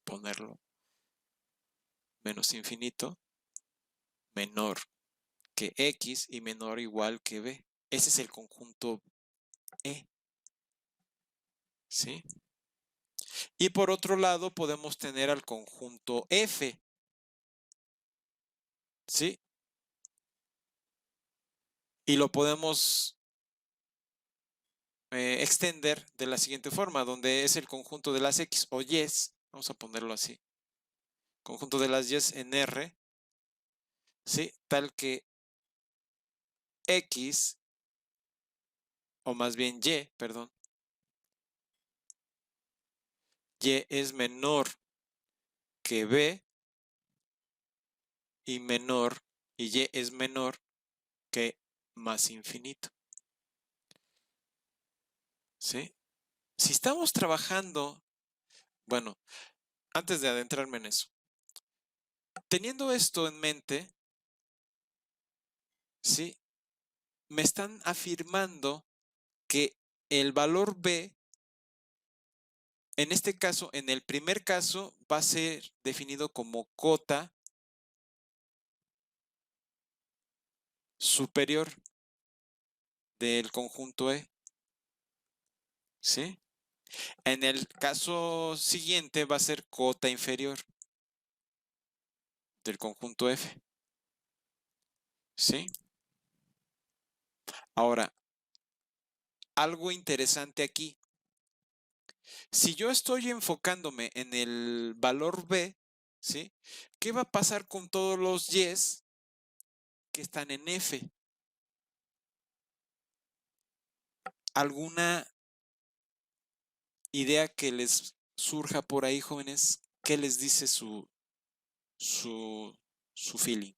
ponerlo. Menos infinito, menor que X y menor o igual que B. Ese es el conjunto E, ¿sí? Y por otro lado podemos tener al conjunto F, ¿sí? Y lo podemos extender de la siguiente forma, donde es el conjunto de las X o Y, vamos a ponerlo así, conjunto de las Y en R, ¿sí? Tal que X, o más bien Y, perdón, Y es menor que B y menor, y Y es menor que más infinito, ¿sí? Si estamos trabajando, bueno, antes de adentrarme en eso, teniendo esto en mente, ¿sí? Me están afirmando que el valor B, en este caso, en el primer caso, va a ser definido como cota superior del conjunto E, ¿sí? En el caso siguiente va a ser cota inferior del conjunto F, ¿sí? Ahora, algo interesante aquí. Si yo estoy enfocándome en el valor B, ¿sí? ¿Qué va a pasar con todos los Y's que están en F? ¿Alguna idea que les surja por ahí, jóvenes? ¿Qué les dice su, su feeling?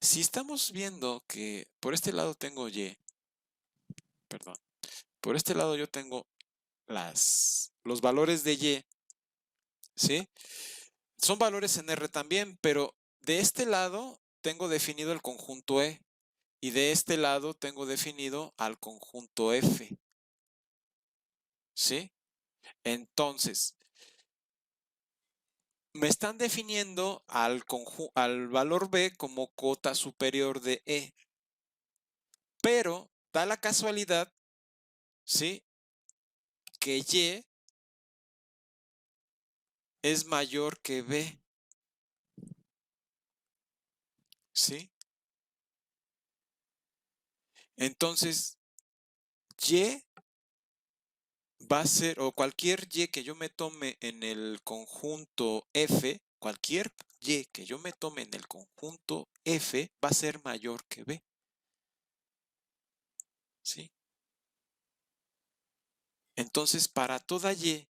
Si estamos viendo que por este lado tengo Y, perdón, por este lado yo tengo los valores de Y, ¿sí? Son valores en R también, pero de este lado tengo definido el conjunto E y de este lado tengo definido al conjunto F, ¿sí? Entonces, me están definiendo al valor B como cota superior de E, pero da la casualidad, ¿sí? Que Y es mayor que B, ¿sí? Entonces, Y va a ser, o cualquier y que yo me tome en el conjunto F, cualquier y que yo me tome en el conjunto F va a ser mayor que B. ¿Sí? Entonces, para toda y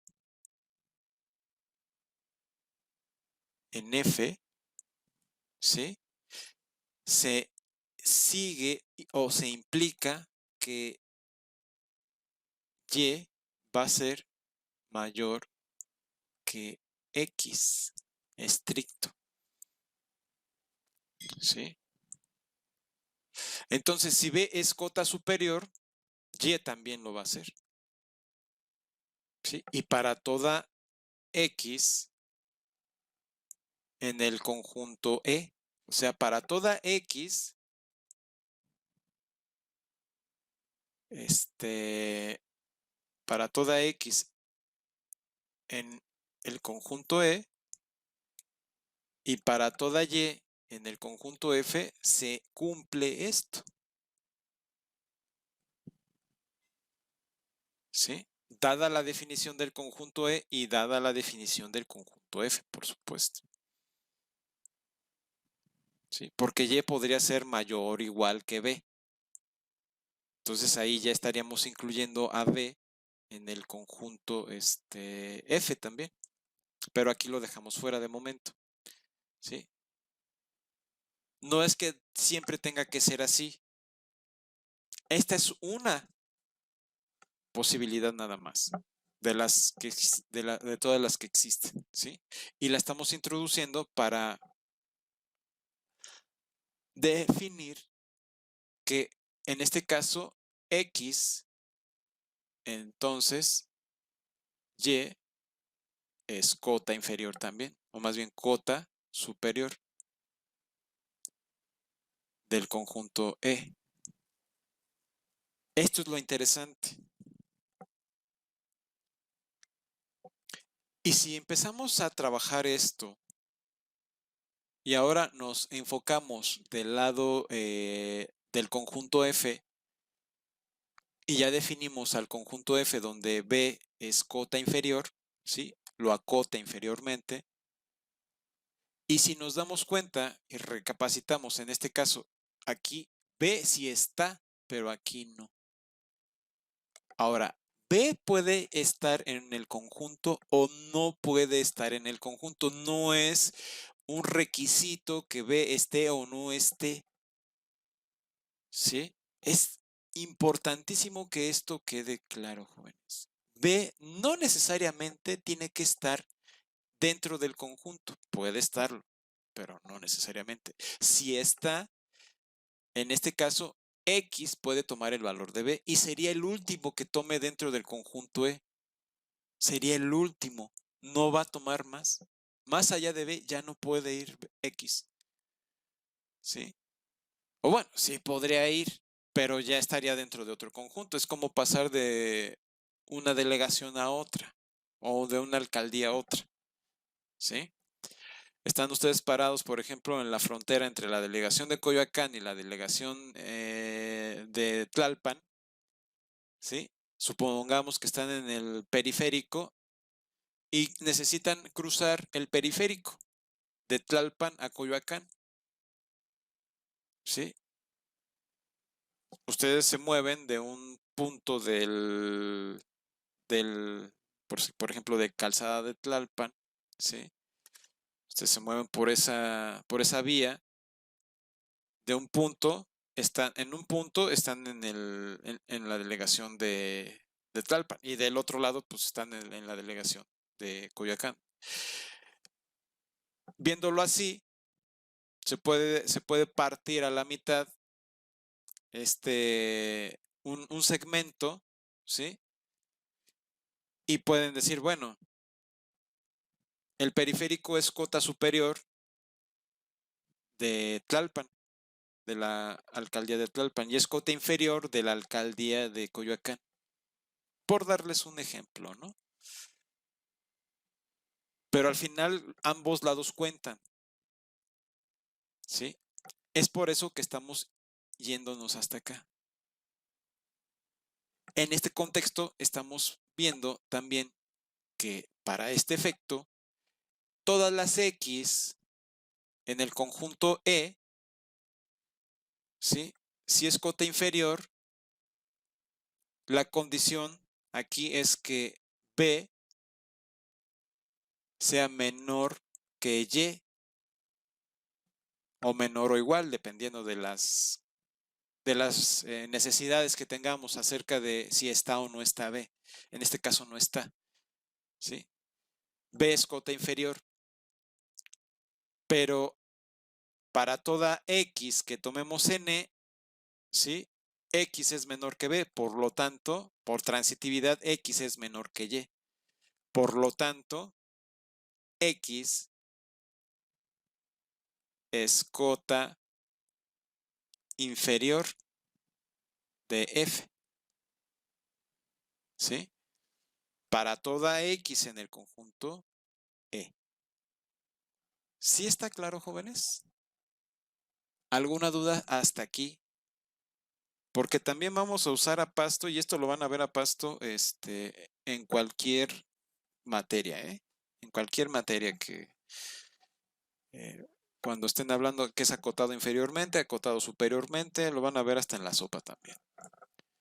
en F, ¿sí? Se sigue o se implica que y va a ser mayor que X estricto. ¿Sí? Entonces, si B es cota superior, Y también lo va a hacer. ¿Sí? Y para toda X en el conjunto E, o sea, para toda X, para toda X en el conjunto E y para toda Y en el conjunto F se cumple esto. ¿Sí? Dada la definición del conjunto E y dada la definición del conjunto F, por supuesto. ¿Sí? Porque Y podría ser mayor o igual que B. Entonces ahí ya estaríamos incluyendo a B en el conjunto F también. Pero aquí lo dejamos fuera de momento. ¿Sí? No es que siempre tenga que ser así. Esta es una posibilidad nada más de las que de todas las que existen, ¿sí? Y la estamos introduciendo para definir que en este caso X, entonces Y es cota inferior también, o más bien cota superior del conjunto E. Esto es lo interesante. Y si empezamos a trabajar esto y ahora nos enfocamos del lado del conjunto F y ya definimos al conjunto F donde B es cota inferior, ¿sí? Lo acota inferiormente. Y si nos damos cuenta y recapacitamos en este caso, aquí B sí está, pero aquí no. Ahora, B puede estar en el conjunto o no puede estar en el conjunto. No es un requisito que B esté o no esté. ¿Sí? Es importantísimo que esto quede claro, jóvenes. B no necesariamente tiene que estar dentro del conjunto. Puede estarlo, pero no necesariamente. Si está, en este caso, X puede tomar el valor de B y sería el último que tome dentro del conjunto E. Sería el último. No va a tomar más. Más allá de B ya no puede ir X. ¿Sí? O bueno, sí podría ir, pero ya estaría dentro de otro conjunto. Es como pasar de una delegación a otra o de una alcaldía a otra. ¿Sí? Están ustedes parados, por ejemplo, en la frontera entre la delegación de Coyoacán y la delegación de Tlalpan. ¿Sí? Supongamos que están en el periférico y necesitan cruzar el periférico de Tlalpan a Coyoacán. ¿Sí? Ustedes se mueven de un punto por ejemplo, de Calzada de Tlalpan, ¿sí? Ustedes se mueven por esa vía, de un punto, en un punto están en la delegación de Tlalpan, y del otro lado, pues están en la delegación de Coyoacán. Viéndolo así, se puede partir a la mitad un segmento, ¿sí? Y pueden decir, bueno, el periférico es cota superior de Tlalpan, de la alcaldía de Tlalpan, y es cota inferior de la alcaldía de Coyoacán, por darles un ejemplo, ¿no? Pero al final ambos lados cuentan, ¿sí? Es por eso que estamos yéndonos hasta acá. En este contexto estamos viendo también que para este efecto, todas las X en el conjunto E, ¿sí? Si es cota inferior, la condición aquí es que B sea menor que Y o menor o igual, dependiendo de las necesidades que tengamos acerca de si está o no está B. En este caso no está, ¿sí? B es cota inferior, pero para toda X que tomemos N, ¿sí? X es menor que B, por lo tanto, por transitividad, X es menor que Y. Por lo tanto, X es cota inferior de F, ¿sí? Para toda X en el conjunto E. ¿Sí está claro, jóvenes? ¿Alguna duda hasta aquí? Porque también vamos a usar a Pasto, y esto lo van a ver a Pasto en cualquier materia, ¿eh? En cualquier materia que cuando estén hablando que es acotado inferiormente, acotado superiormente, lo van a ver hasta en la sopa también.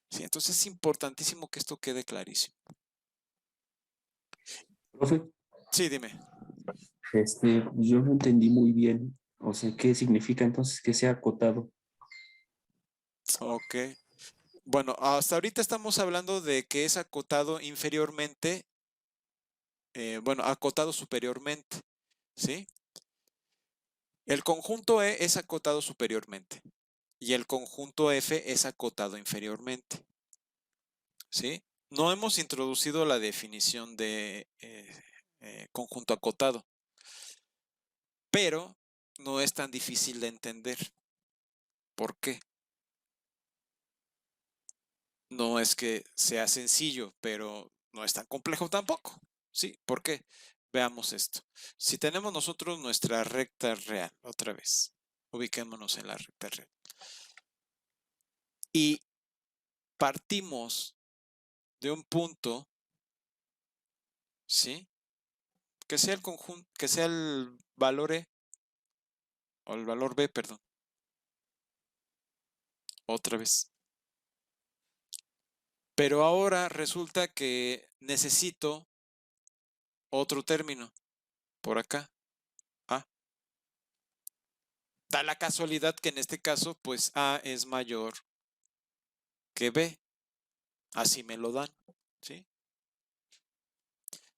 Sí, entonces es importantísimo que esto quede clarísimo. Profe, Sí, dime. yo no entendí muy bien, o sea, ¿qué significa entonces que sea acotado? Ok. Bueno, hasta ahorita estamos hablando de que es acotado inferiormente, bueno, acotado superiormente, ¿sí? El conjunto E es acotado superiormente y el conjunto F es acotado inferiormente, ¿sí? No hemos introducido la definición de conjunto acotado, pero no es tan difícil de entender. ¿Por qué? No es que sea sencillo, pero no es tan complejo tampoco. ¿Sí? ¿Por qué? Veamos esto. Si tenemos nosotros nuestra recta real, otra vez, ubiquémonos en la recta real. Y partimos de un punto, ¿sí? Que sea el conjunto, que sea el valor E, o el valor B, perdón. Otra vez. Pero ahora resulta que necesito otro término por acá. A. Da la casualidad que en este caso, pues A es mayor que B. Así me lo dan, ¿sí?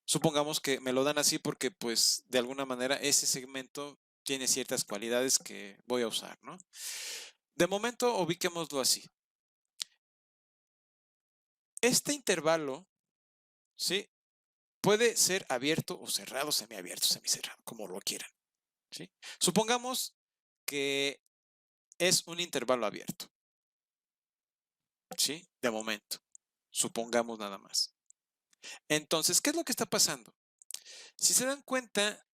Supongamos que me lo dan así porque, pues, de alguna manera ese segmento tiene ciertas cualidades que voy a usar, ¿no? De momento, ubiquémoslo así. Este intervalo, ¿sí? Puede ser abierto o cerrado, semiabierto, semicerrado, como lo quieran, ¿sí? Supongamos que es un intervalo abierto, ¿sí? De momento. Supongamos nada más. Entonces, ¿qué es lo que está pasando? Si se dan cuenta,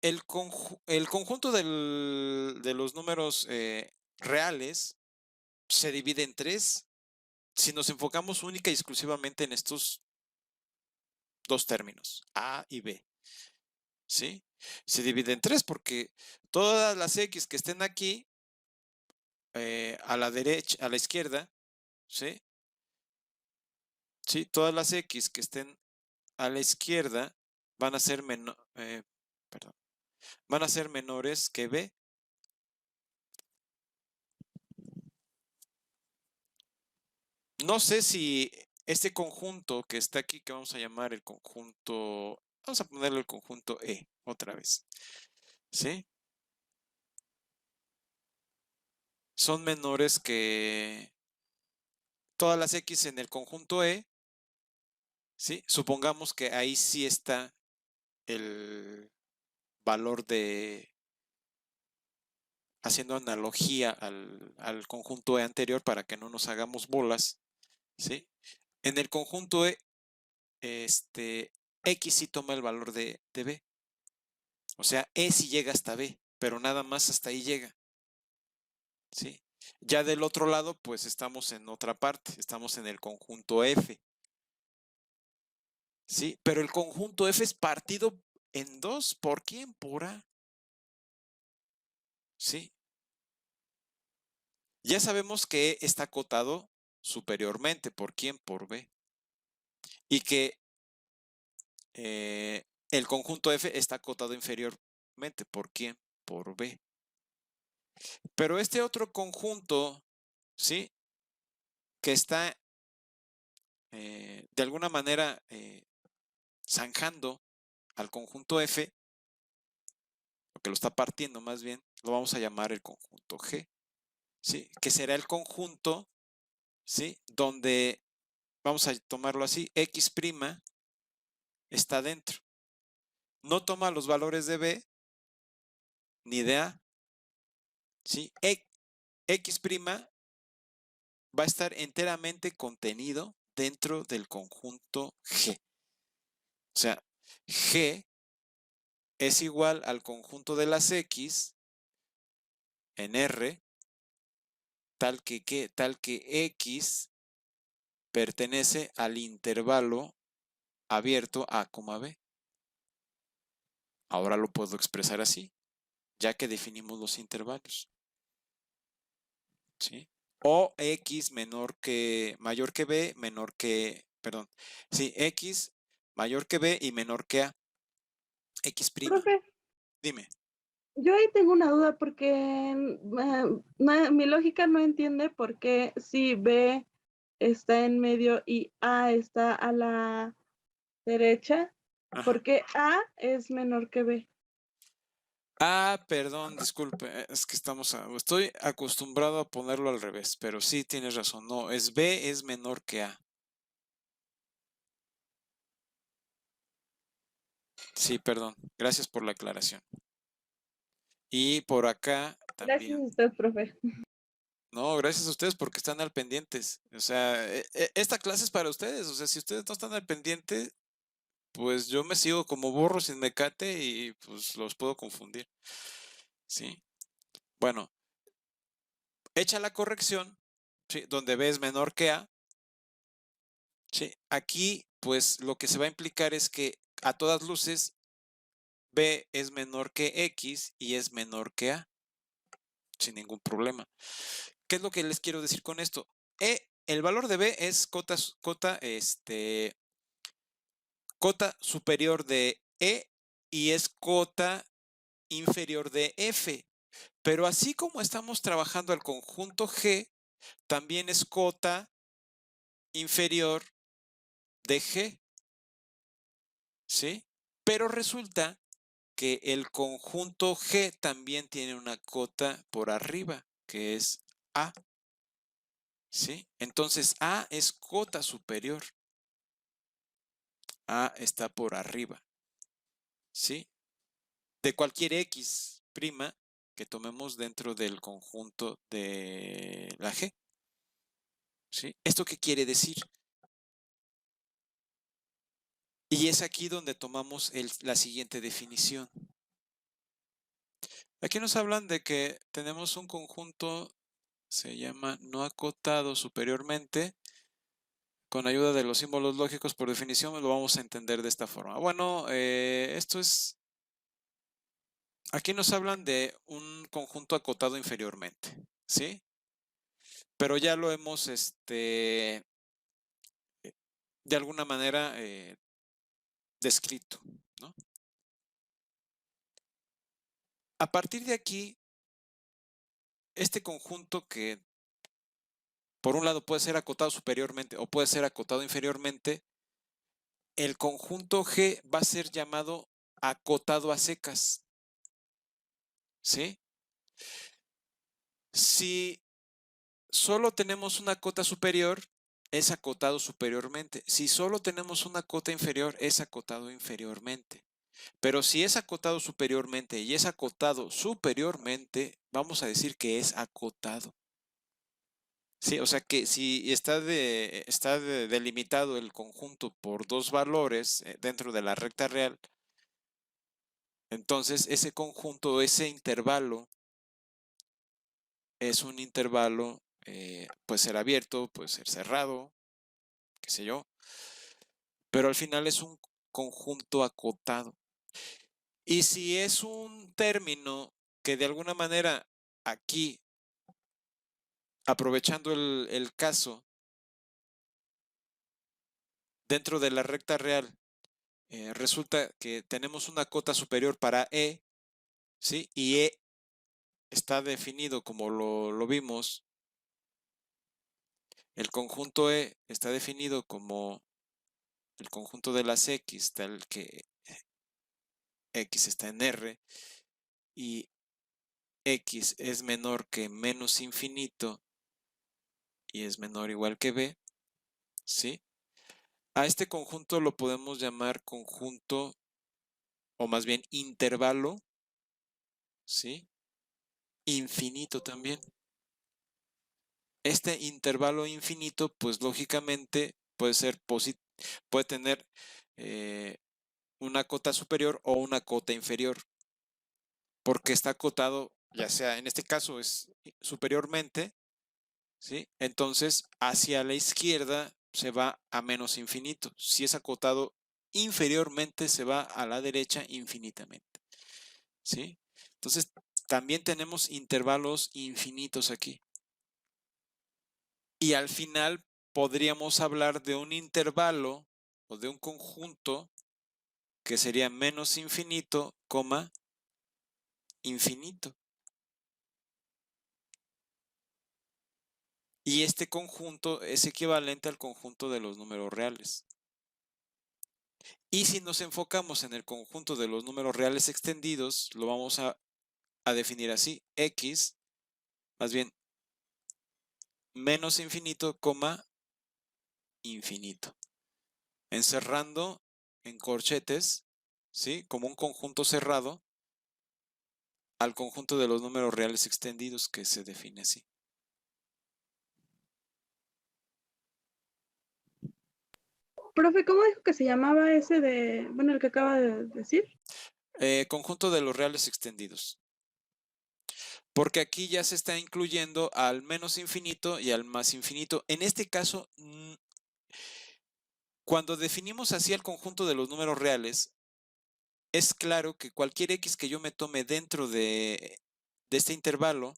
el conjunto de los números reales se divide en tres si nos enfocamos única y exclusivamente en estos dos términos, A y B. ¿Sí? Se divide en tres porque todas las X que estén aquí, a la derecha, a la izquierda, ¿sí? ¿Sí? Todas las X que estén a la izquierda van a ser, perdón, van a ser menores que B. No sé si este conjunto que está aquí, que vamos a llamar el conjunto, vamos a ponerle el conjunto E otra vez, ¿sí? Son menores que todas las X en el conjunto E, ¿sí? Supongamos que ahí sí está el valor de, haciendo analogía al conjunto E anterior para que no nos hagamos bolas, ¿sí? En el conjunto E, X sí toma el valor de B. O sea, E sí llega hasta B, pero nada más hasta ahí llega, ¿sí? Ya del otro lado, pues estamos en otra parte, estamos en el conjunto F, ¿sí? Pero el conjunto F es partido en dos. ¿Por quién? Por A. ¿Sí? Ya sabemos que está acotado superiormente. ¿Por quién? Por B. Y que el conjunto F está acotado inferiormente. ¿Por quién? Por B. Pero este otro conjunto, ¿sí? Que está de alguna manera zanjando al conjunto F, o que lo está partiendo más bien, lo vamos a llamar el conjunto G, ¿sí? Que será el conjunto, ¿sí? Donde, vamos a tomarlo así, X' está dentro. No toma los valores de B ni de A, ¿sí? X' va a estar enteramente contenido dentro del conjunto G. O sea, G es igual al conjunto de las X en R, tal que X pertenece al intervalo abierto A, B. Ahora lo puedo expresar así, ya que definimos los intervalos. ¿Sí? O X mayor que B, menor que, perdón, sí, X mayor que B y menor que A. X'. Profe, Dime. yo ahí tengo una duda porque mi lógica no entiende por qué si B está en medio y A está a la derecha, Ajá. ¿por qué A es menor que B? Ah, perdón, disculpe, es que estoy acostumbrado a ponerlo al revés, pero sí tienes razón, no, es B es menor que A. Sí, perdón, gracias por la aclaración. Y por acá Gracias también. a usted, profe. No, gracias a ustedes porque están al pendientes. O sea, esta clase es para ustedes. O sea, si ustedes no están al pendiente, pues yo me sigo como burro sin mecate y pues los puedo confundir. ¿Sí? Bueno, hecha la corrección, ¿sí? Donde B es menor que A, ¿sí? Aquí, pues lo que se va a implicar es que a todas luces B es menor que X y es menor que A, sin ningún problema. ¿Qué es lo que les quiero decir con esto? El valor de B es cota superior de E y es cota inferior de F. Pero así como estamos trabajando al conjunto G, también es cota inferior de G. ¿Sí? Pero resulta que el conjunto G también tiene una cota por arriba, que es A. ¿Sí? Entonces A es cota superior. A está por arriba. ¿Sí? De cualquier X' que tomemos dentro del conjunto de la G. ¿Sí? ¿Esto qué quiere decir? Y es aquí donde tomamos la siguiente definición. Aquí nos hablan de que tenemos un conjunto, se llama no acotado superiormente. Con ayuda de los símbolos lógicos, por definición, lo vamos a entender de esta forma. Bueno, esto es... Aquí nos hablan de un conjunto acotado inferiormente, ¿sí? Pero ya lo hemos, de alguna manera, descrito, ¿no? A partir de aquí, este conjunto que por un lado puede ser acotado superiormente o puede ser acotado inferiormente, el conjunto G va a ser llamado acotado a secas, ¿sí? Si solo tenemos una cota superior, es acotado superiormente. Si solo tenemos una cota inferior, es acotado inferiormente. Pero si es acotado superiormente y es acotado superiormente, vamos a decir que es acotado. Sí, o sea que si está delimitado el conjunto por dos valores dentro de la recta real, entonces ese conjunto, ese intervalo, es un intervalo, puede ser abierto, puede ser cerrado, qué sé yo. pero al final es un conjunto acotado. Y si es un término que de alguna manera aquí, aprovechando el caso, dentro de la recta real, resulta que tenemos una cota superior para E, ¿sí? Y E está definido como lo vimos, el conjunto E está definido como el conjunto de las X, tal que X está en R y X es menor que menos infinito y es menor o igual que B, ¿sí? A este conjunto lo podemos llamar conjunto, o más bien intervalo, ¿sí? Infinito también. Este intervalo infinito, pues lógicamente puede tener una cota superior o una cota inferior, porque está acotado, ya sea en este caso es superiormente, ¿sí? Entonces hacia la izquierda se va a menos infinito. Si es acotado inferiormente, se va a la derecha infinitamente, ¿sí? Entonces también tenemos intervalos infinitos aquí. Y al final podríamos hablar de un intervalo o de un conjunto que sería menos infinito, coma, infinito. Y este conjunto es equivalente al conjunto de los números reales. Y si nos enfocamos en el conjunto de los números reales extendidos, lo vamos a definir así: x, más bien, menos infinito, coma, infinito. Encerrando en corchetes, ¿sí? Como un conjunto cerrado al conjunto de los números reales extendidos, que se define así. Profe, ¿cómo dijo que se llamaba ese el que acaba de decir? Conjunto de los reales extendidos. Porque aquí ya se está incluyendo al menos infinito y al más infinito. En este caso, cuando definimos así el conjunto de los números reales, es claro que cualquier x que yo me tome dentro de este intervalo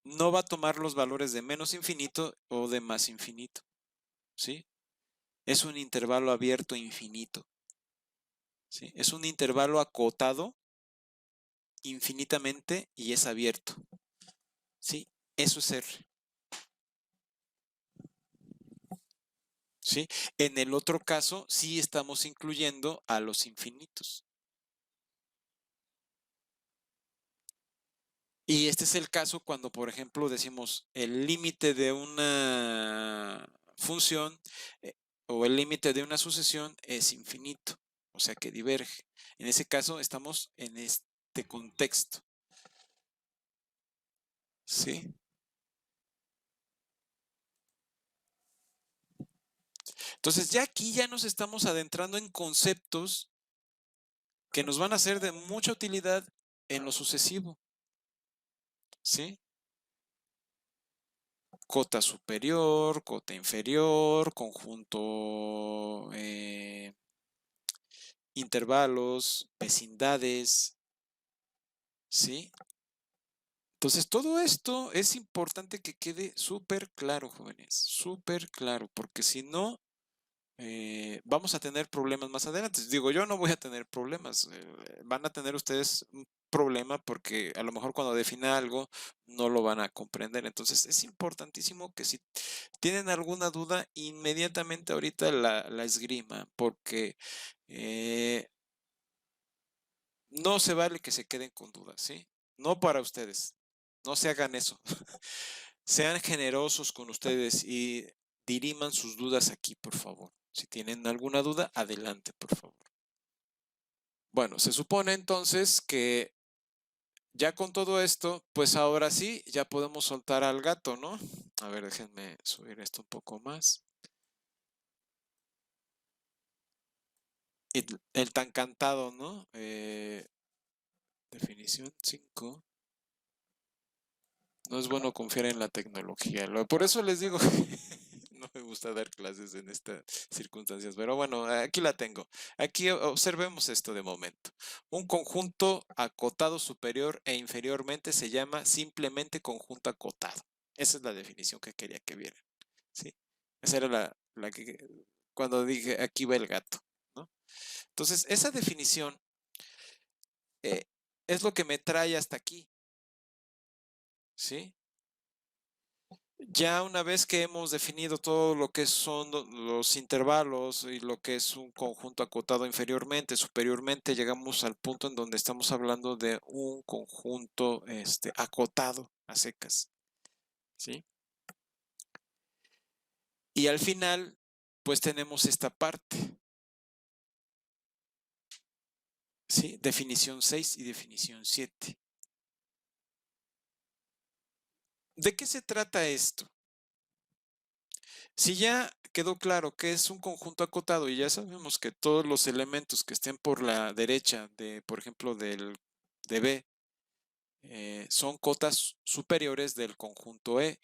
no va a tomar los valores de menos infinito o de más infinito, ¿sí? Es un intervalo abierto infinito, ¿sí? Es un intervalo acotado infinitamente y es abierto, ¿sí? Eso es R, ¿sí? En el otro caso, sí estamos incluyendo a los infinitos. Y este es el caso cuando, por ejemplo, decimos el límite de una función o el límite de una sucesión es infinito, o sea que diverge. En ese caso estamos en este contexto, ¿sí? Entonces ya aquí ya nos estamos adentrando en conceptos que nos van a ser de mucha utilidad en lo sucesivo, ¿sí? Cota superior, cota inferior, conjunto, intervalos, vecindades, ¿sí? Entonces todo esto es importante que quede súper claro, jóvenes, súper claro, porque si no, vamos a tener problemas más adelante. Digo, yo no voy a tener problemas, van a tener ustedes un problema porque a lo mejor cuando defina algo no lo van a comprender. Entonces es importantísimo que si tienen alguna duda, inmediatamente ahorita la esgrima, porque no se vale que se queden con dudas, ¿sí? No para ustedes, no se hagan eso. Sean generosos con ustedes y diriman sus dudas aquí, por favor. Si tienen alguna duda, adelante, por favor. Bueno, se supone entonces que ya con todo esto, pues ahora sí, ya podemos soltar al gato, ¿no? A ver, déjenme subir esto un poco más. Y el tan cantado, ¿no? Definición 5. No es bueno confiar en la tecnología. Por eso les digo que no me gusta dar clases en estas circunstancias, pero bueno, aquí la tengo. Aquí observemos esto de momento. Un conjunto acotado superior e inferiormente se llama simplemente conjunto acotado. Esa es la definición que quería que vieran, ¿sí? Esa era la que, cuando dije aquí va el gato, ¿no? Entonces, esa definición eh, es lo que me trae hasta aquí, ¿sí? Ya una vez que hemos definido todo lo que son los intervalos y lo que es un conjunto acotado inferiormente, superiormente, llegamos al punto en donde estamos hablando de un conjunto acotado a secas, ¿sí? Y al final, pues tenemos esta parte, ¿sí? Definición 6 y definición 7. ¿De qué se trata esto? Si ya quedó claro que es un conjunto acotado y ya sabemos que todos los elementos que estén por la derecha de, por ejemplo, de B, son cotas superiores del conjunto E.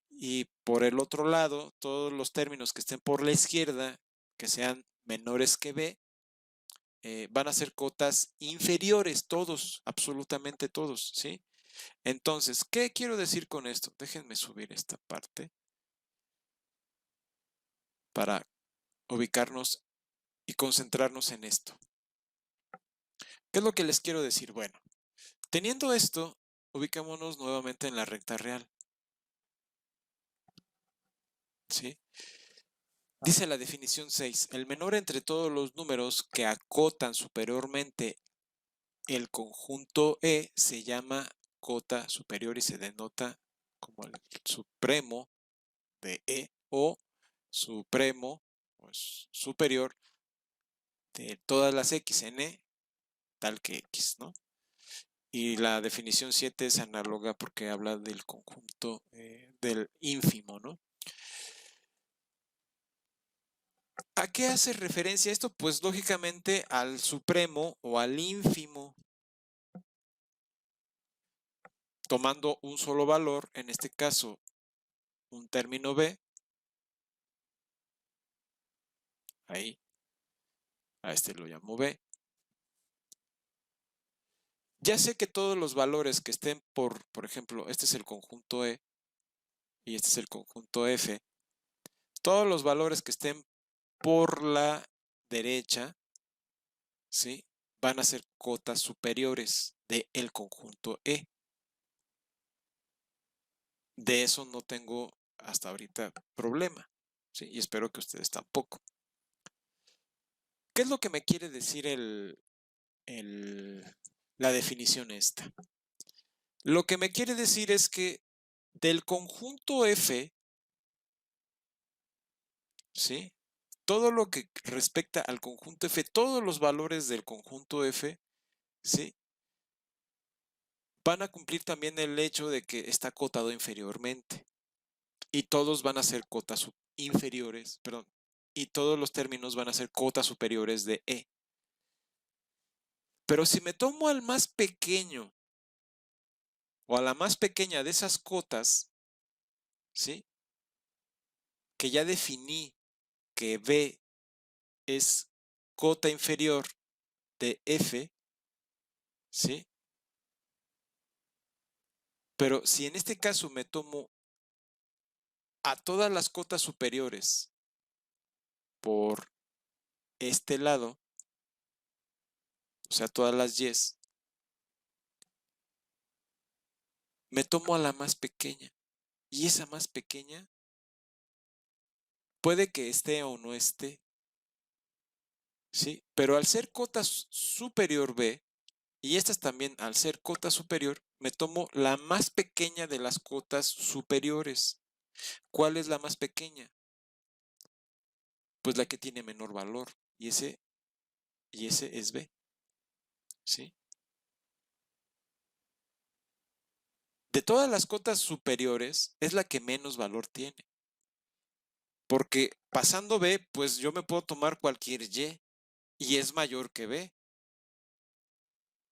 Y por el otro lado, todos los términos que estén por la izquierda, que sean menores que B, van a ser cotas inferiores, todos, absolutamente todos, ¿sí? Entonces, ¿qué quiero decir con esto? Déjenme subir esta parte para ubicarnos y concentrarnos en esto. ¿Qué es lo que les quiero decir? Bueno, teniendo esto, ubicémonos nuevamente en la recta real, ¿sí? Dice la definición 6, el menor entre todos los números que acotan superiormente el conjunto E se llama cota superior y se denota como el supremo de E o supremo, pues superior de todas las X en E, tal que X, ¿no? Y la definición 7 es análoga porque habla del conjunto del ínfimo, ¿no? ¿A qué hace referencia esto? Pues lógicamente al supremo o al ínfimo, tomando un solo valor, en este caso un término B, ahí, a este lo llamo B. Ya sé que todos los valores que estén por ejemplo, este es el conjunto E y este es el conjunto F, todos los valores que estén por la derecha, ¿sí? Van a ser cotas superiores del conjunto E. De eso no tengo hasta ahorita problema, ¿sí? Y espero que ustedes tampoco. ¿Qué es lo que me quiere decir la definición esta? Lo que me quiere decir es que del conjunto F, ¿sí? Todo lo que respecta al conjunto F, todos los valores del conjunto F, ¿sí? Van a cumplir también el hecho de que está cotado inferiormente. Y todos van a ser cotas inferiores, perdón, y todos los términos van a ser cotas superiores de E. Pero si me tomo al más pequeño o a la más pequeña de esas cotas, ¿sí? Que ya definí que B es cota inferior de F, ¿sí? Pero si en este caso me tomo a todas las cotas superiores por este lado, o sea, todas las Y's, me tomo a la más pequeña. Y esa más pequeña puede que esté o no esté, ¿sí? Pero al ser cota superior B, y estas también al ser cota superior, me tomo la más pequeña de las cotas superiores. ¿Cuál es la más pequeña? Pues la que tiene menor valor, y ese es B, ¿sí? De todas las cotas superiores, es la que menos valor tiene. Porque pasando B, pues yo me puedo tomar cualquier y es mayor que B,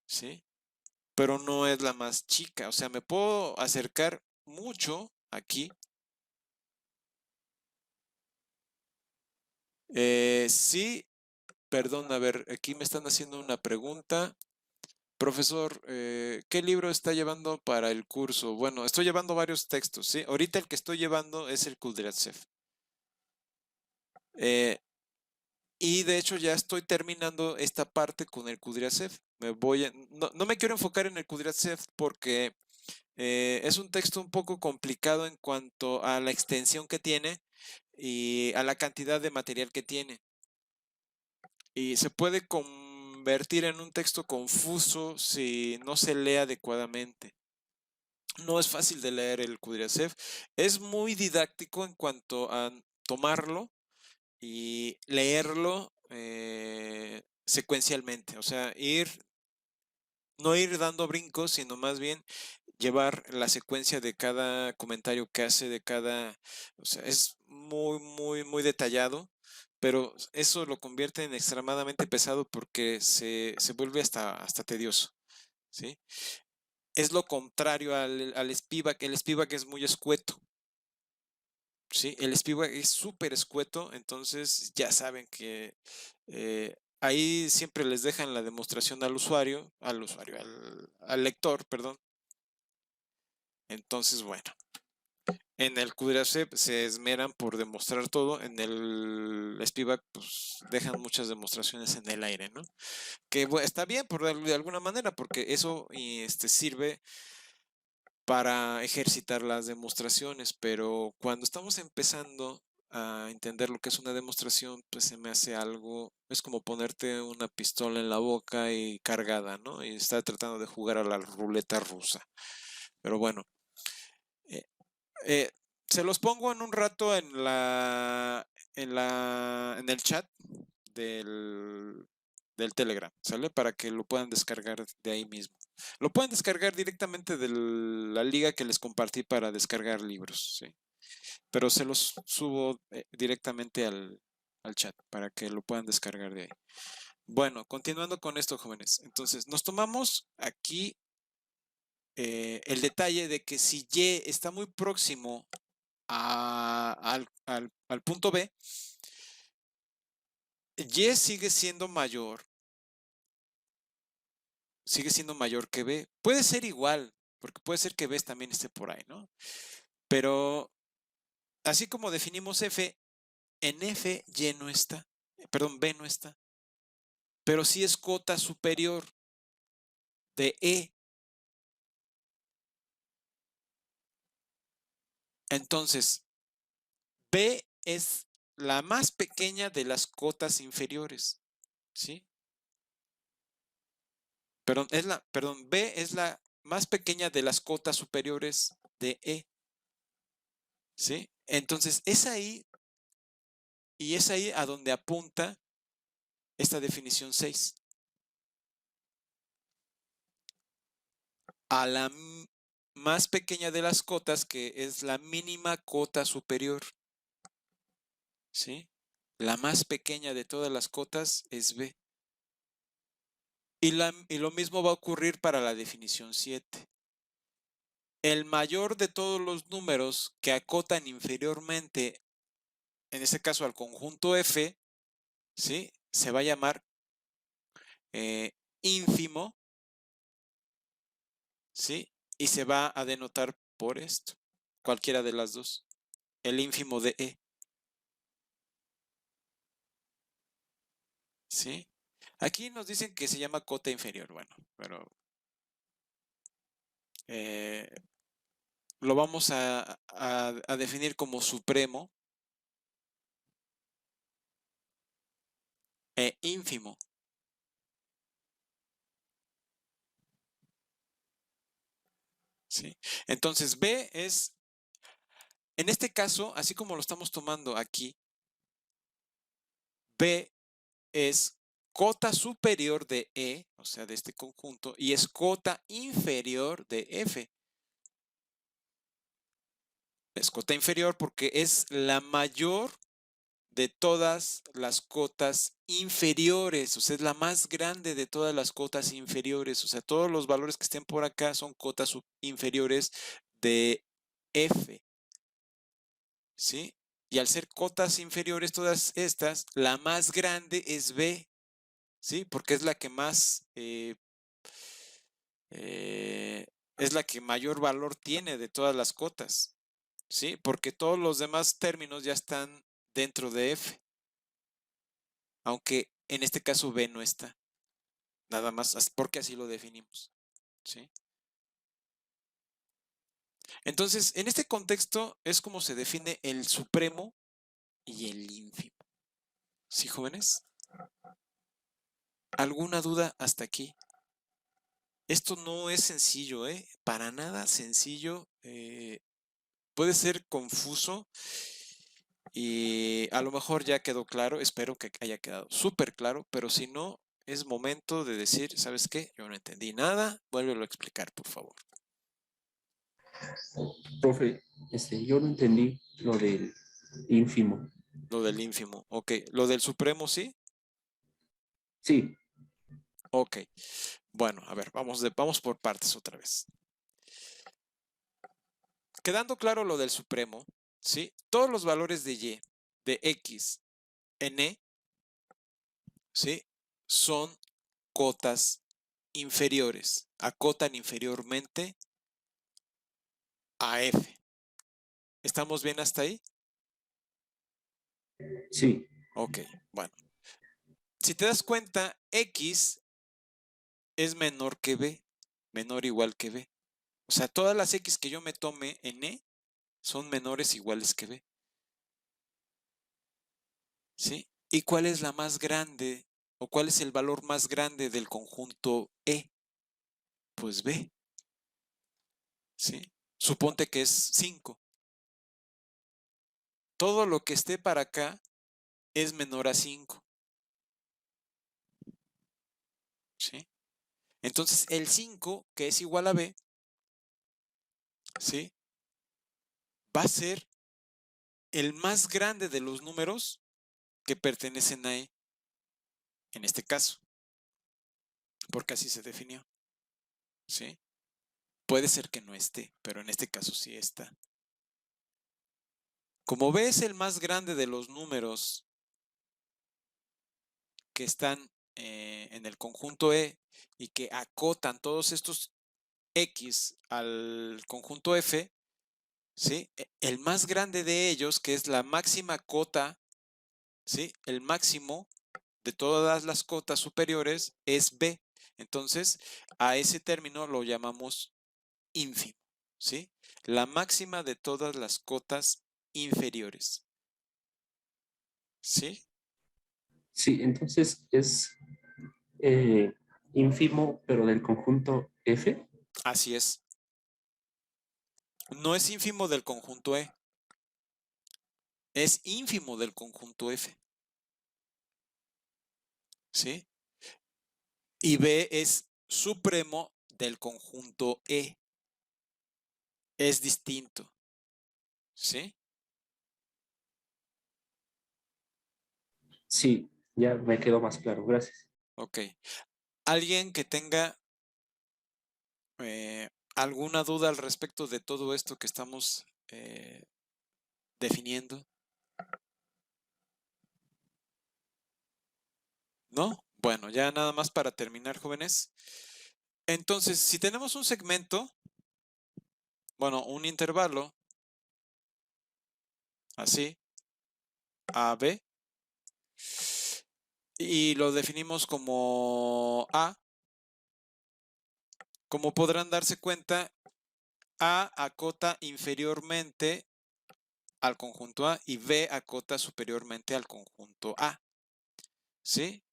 ¿sí? Pero no es la más chica. O sea, me puedo acercar mucho aquí Sí, perdón, a ver, aquí me están haciendo una pregunta. Profesor, ¿qué libro está llevando para el curso? Bueno, estoy llevando varios textos, ¿sí? Ahorita el que estoy llevando es el Kudryavtsev. Eh, y de hecho ya estoy terminando esta parte con el Kudryavtsev. No me quiero enfocar en el Kudryavtsev porque es un texto un poco complicado en cuanto a la extensión que tiene y a la cantidad de material que tiene. Y se puede convertir en un texto confuso si no se lee adecuadamente. No es fácil de leer el Kudryavtsev. Es muy didáctico en cuanto a tomarlo y leerlo secuencialmente. O sea, no ir dando brincos, sino más bien llevar la secuencia de cada comentario que hace, o sea, es muy, muy, muy detallado, pero eso lo convierte en extremadamente pesado porque se vuelve hasta tedioso, ¿sí? Es lo contrario al Spivak. El Spivak es muy escueto, ¿sí? El Spivak es súper escueto, entonces ya saben que ahí siempre les dejan la demostración al lector, perdón. Entonces, bueno, en el Kudryavtsev se esmeran por demostrar todo, en el Spivak pues dejan muchas demostraciones en el aire, ¿no? Que está bien de alguna manera, porque eso sirve para ejercitar las demostraciones, pero cuando estamos empezando a entender lo que es una demostración, pues se me hace algo, es como ponerte una pistola en la boca y cargada, ¿no? Y estar tratando de jugar a la ruleta rusa. Pero bueno, eh, eh, se los pongo en un rato en el chat del, del Telegram, ¿sale? Para que lo puedan descargar de ahí mismo. Lo pueden descargar directamente de la liga que les compartí para descargar libros, ¿sí? Pero se los subo directamente al chat para que lo puedan descargar de ahí. Bueno, continuando con esto, jóvenes. Entonces, nos tomamos aquí el detalle de que si Y está muy próximo al punto B, Y sigue siendo mayor que B. Puede ser igual, porque puede ser que B también esté por ahí, ¿no? Pero así como definimos F, en F Y no está, perdón, B no está, pero sí es cota superior de E. Entonces, B es la más pequeña de las cotas inferiores, ¿sí? Perdón, B es la más pequeña de las cotas superiores de E, ¿sí? Entonces, es ahí y es ahí a donde apunta esta definición 6. A la más pequeña de las cotas, que es la mínima cota superior, ¿sí? La más pequeña de todas las cotas es B. Y lo mismo va a ocurrir para la definición 7. El mayor de todos los números que acotan inferiormente, en este caso al conjunto F, ¿sí? Se va a llamar ínfimo, ¿sí? Y se va a denotar por esto, cualquiera de las dos, el ínfimo de E, ¿sí? Aquí nos dicen que se llama cota inferior, bueno, pero eh, lo vamos a definir como supremo e ínfimo. ¿Sí? Entonces B es, en este caso, así como lo estamos tomando aquí, B es cota superior de E, o sea, de este conjunto, y es cota inferior de F. Es cota inferior porque es la mayor de todas las cotas inferiores, o sea, es la más grande de todas las cotas inferiores, o sea, todos los valores que estén por acá son cotas inferiores de F, ¿sí? Y al ser cotas inferiores todas estas, la más grande es B, ¿sí? Porque es la que más, es la que mayor valor tiene de todas las cotas, ¿sí? Porque todos los demás términos ya están dentro de F, aunque en este caso B no está, nada más porque así lo definimos, ¿sí? Entonces, en este contexto es como se define el supremo y el ínfimo. ¿Sí, jóvenes? ¿Alguna duda hasta aquí? Esto no es sencillo, ¿eh? Para nada sencillo. Puede ser confuso y a lo mejor ya quedó claro. Espero que haya quedado súper claro, pero si no, es momento de decir, ¿sabes qué? Yo no entendí nada. Vuélvelo a explicar, por favor. Profe, yo no entendí lo del ínfimo. Lo del ínfimo. Ok. ¿Lo del supremo sí? Sí, Ok. Bueno, a ver, vamos por partes otra vez. Quedando claro lo del supremo, ¿sí? Todos los valores de y, de x, en e, ¿sí? Son cotas inferiores, acotan inferiormente a f. ¿Estamos bien hasta ahí? sí, Ok, bueno. Si te das cuenta, x es menor que b, menor o igual que b. O sea, todas las x que yo me tome en e son menores o iguales que b. ¿Sí? ¿Y cuál es la más grande o cuál es el valor más grande del conjunto e? Pues b, ¿sí? Suponte que es 5. Todo lo que esté para acá es menor a 5, ¿sí? Entonces el 5, que es igual a b, ¿sí? Va a ser el más grande de los números que pertenecen a e, en este caso, porque así se definió, ¿sí? Puede ser que no esté, pero en este caso sí está. Como b es el más grande de los números que están en el conjunto E y que acotan todos estos X al conjunto F, ¿sí? El más grande de ellos, que es la máxima cota, ¿sí? El máximo de todas las cotas superiores es B. Entonces, a ese término lo llamamos ínfimo, ¿sí? La máxima de todas las cotas inferiores, ¿sí? sí. Entonces es eh, ínfimo, pero del conjunto F. Así es. No es ínfimo del conjunto E, es ínfimo del conjunto F, ¿sí? Y B es supremo del conjunto E, es distinto, ¿sí? Sí, ya me quedó más claro, gracias. Ok. ¿Alguien que tenga alguna duda al respecto de todo esto que estamos definiendo? ¿No? Bueno, ya nada más para terminar, jóvenes. Entonces, si tenemos un segmento, bueno, un intervalo, así, AB, y lo definimos como A, como podrán darse cuenta, A acota inferiormente al conjunto A y B acota superiormente al conjunto A, ¿sí?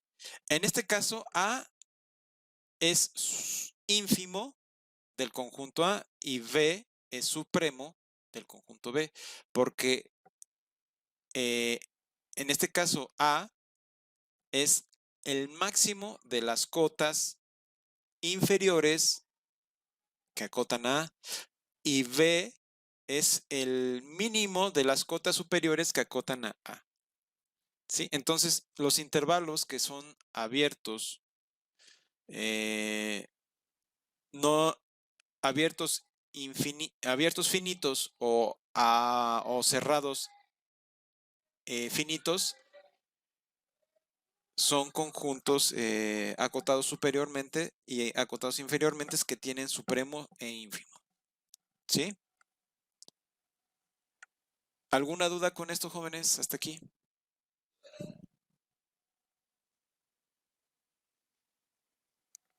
En este caso, A es ínfimo del conjunto A y B es supremo del conjunto B, porque en este caso A es el máximo de las cotas inferiores que acotan a A y B es el mínimo de las cotas superiores que acotan a A. ¿Sí? Entonces, los intervalos que son abiertos, no abiertos, abiertos finitos o cerrados finitos son conjuntos acotados superiormente y acotados inferiormente que tienen supremo e ínfimo. ¿Sí? ¿Alguna duda con esto, jóvenes? Hasta aquí.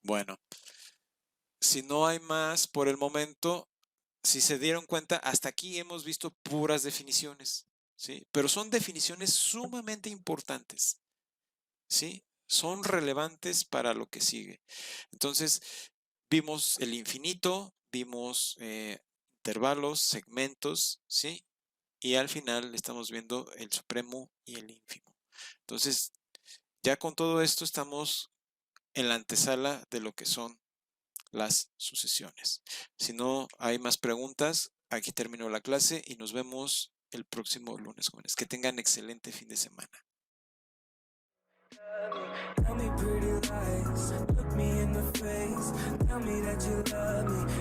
Bueno, si no hay más por el momento, si se dieron cuenta, hasta aquí hemos visto puras definiciones, ¿sí? Pero son definiciones sumamente importantes, ¿sí? Son relevantes para lo que sigue. Entonces, vimos el infinito, vimos intervalos, segmentos, ¿sí? Y al final estamos viendo el supremo y el ínfimo. Entonces, ya con todo esto estamos en la antesala de lo que son las sucesiones. Si no hay más preguntas, aquí termino la clase y nos vemos el próximo lunes, jóvenes. Que tengan excelente fin de semana. Tell me pretty lies, look me in the face, tell me that you love me.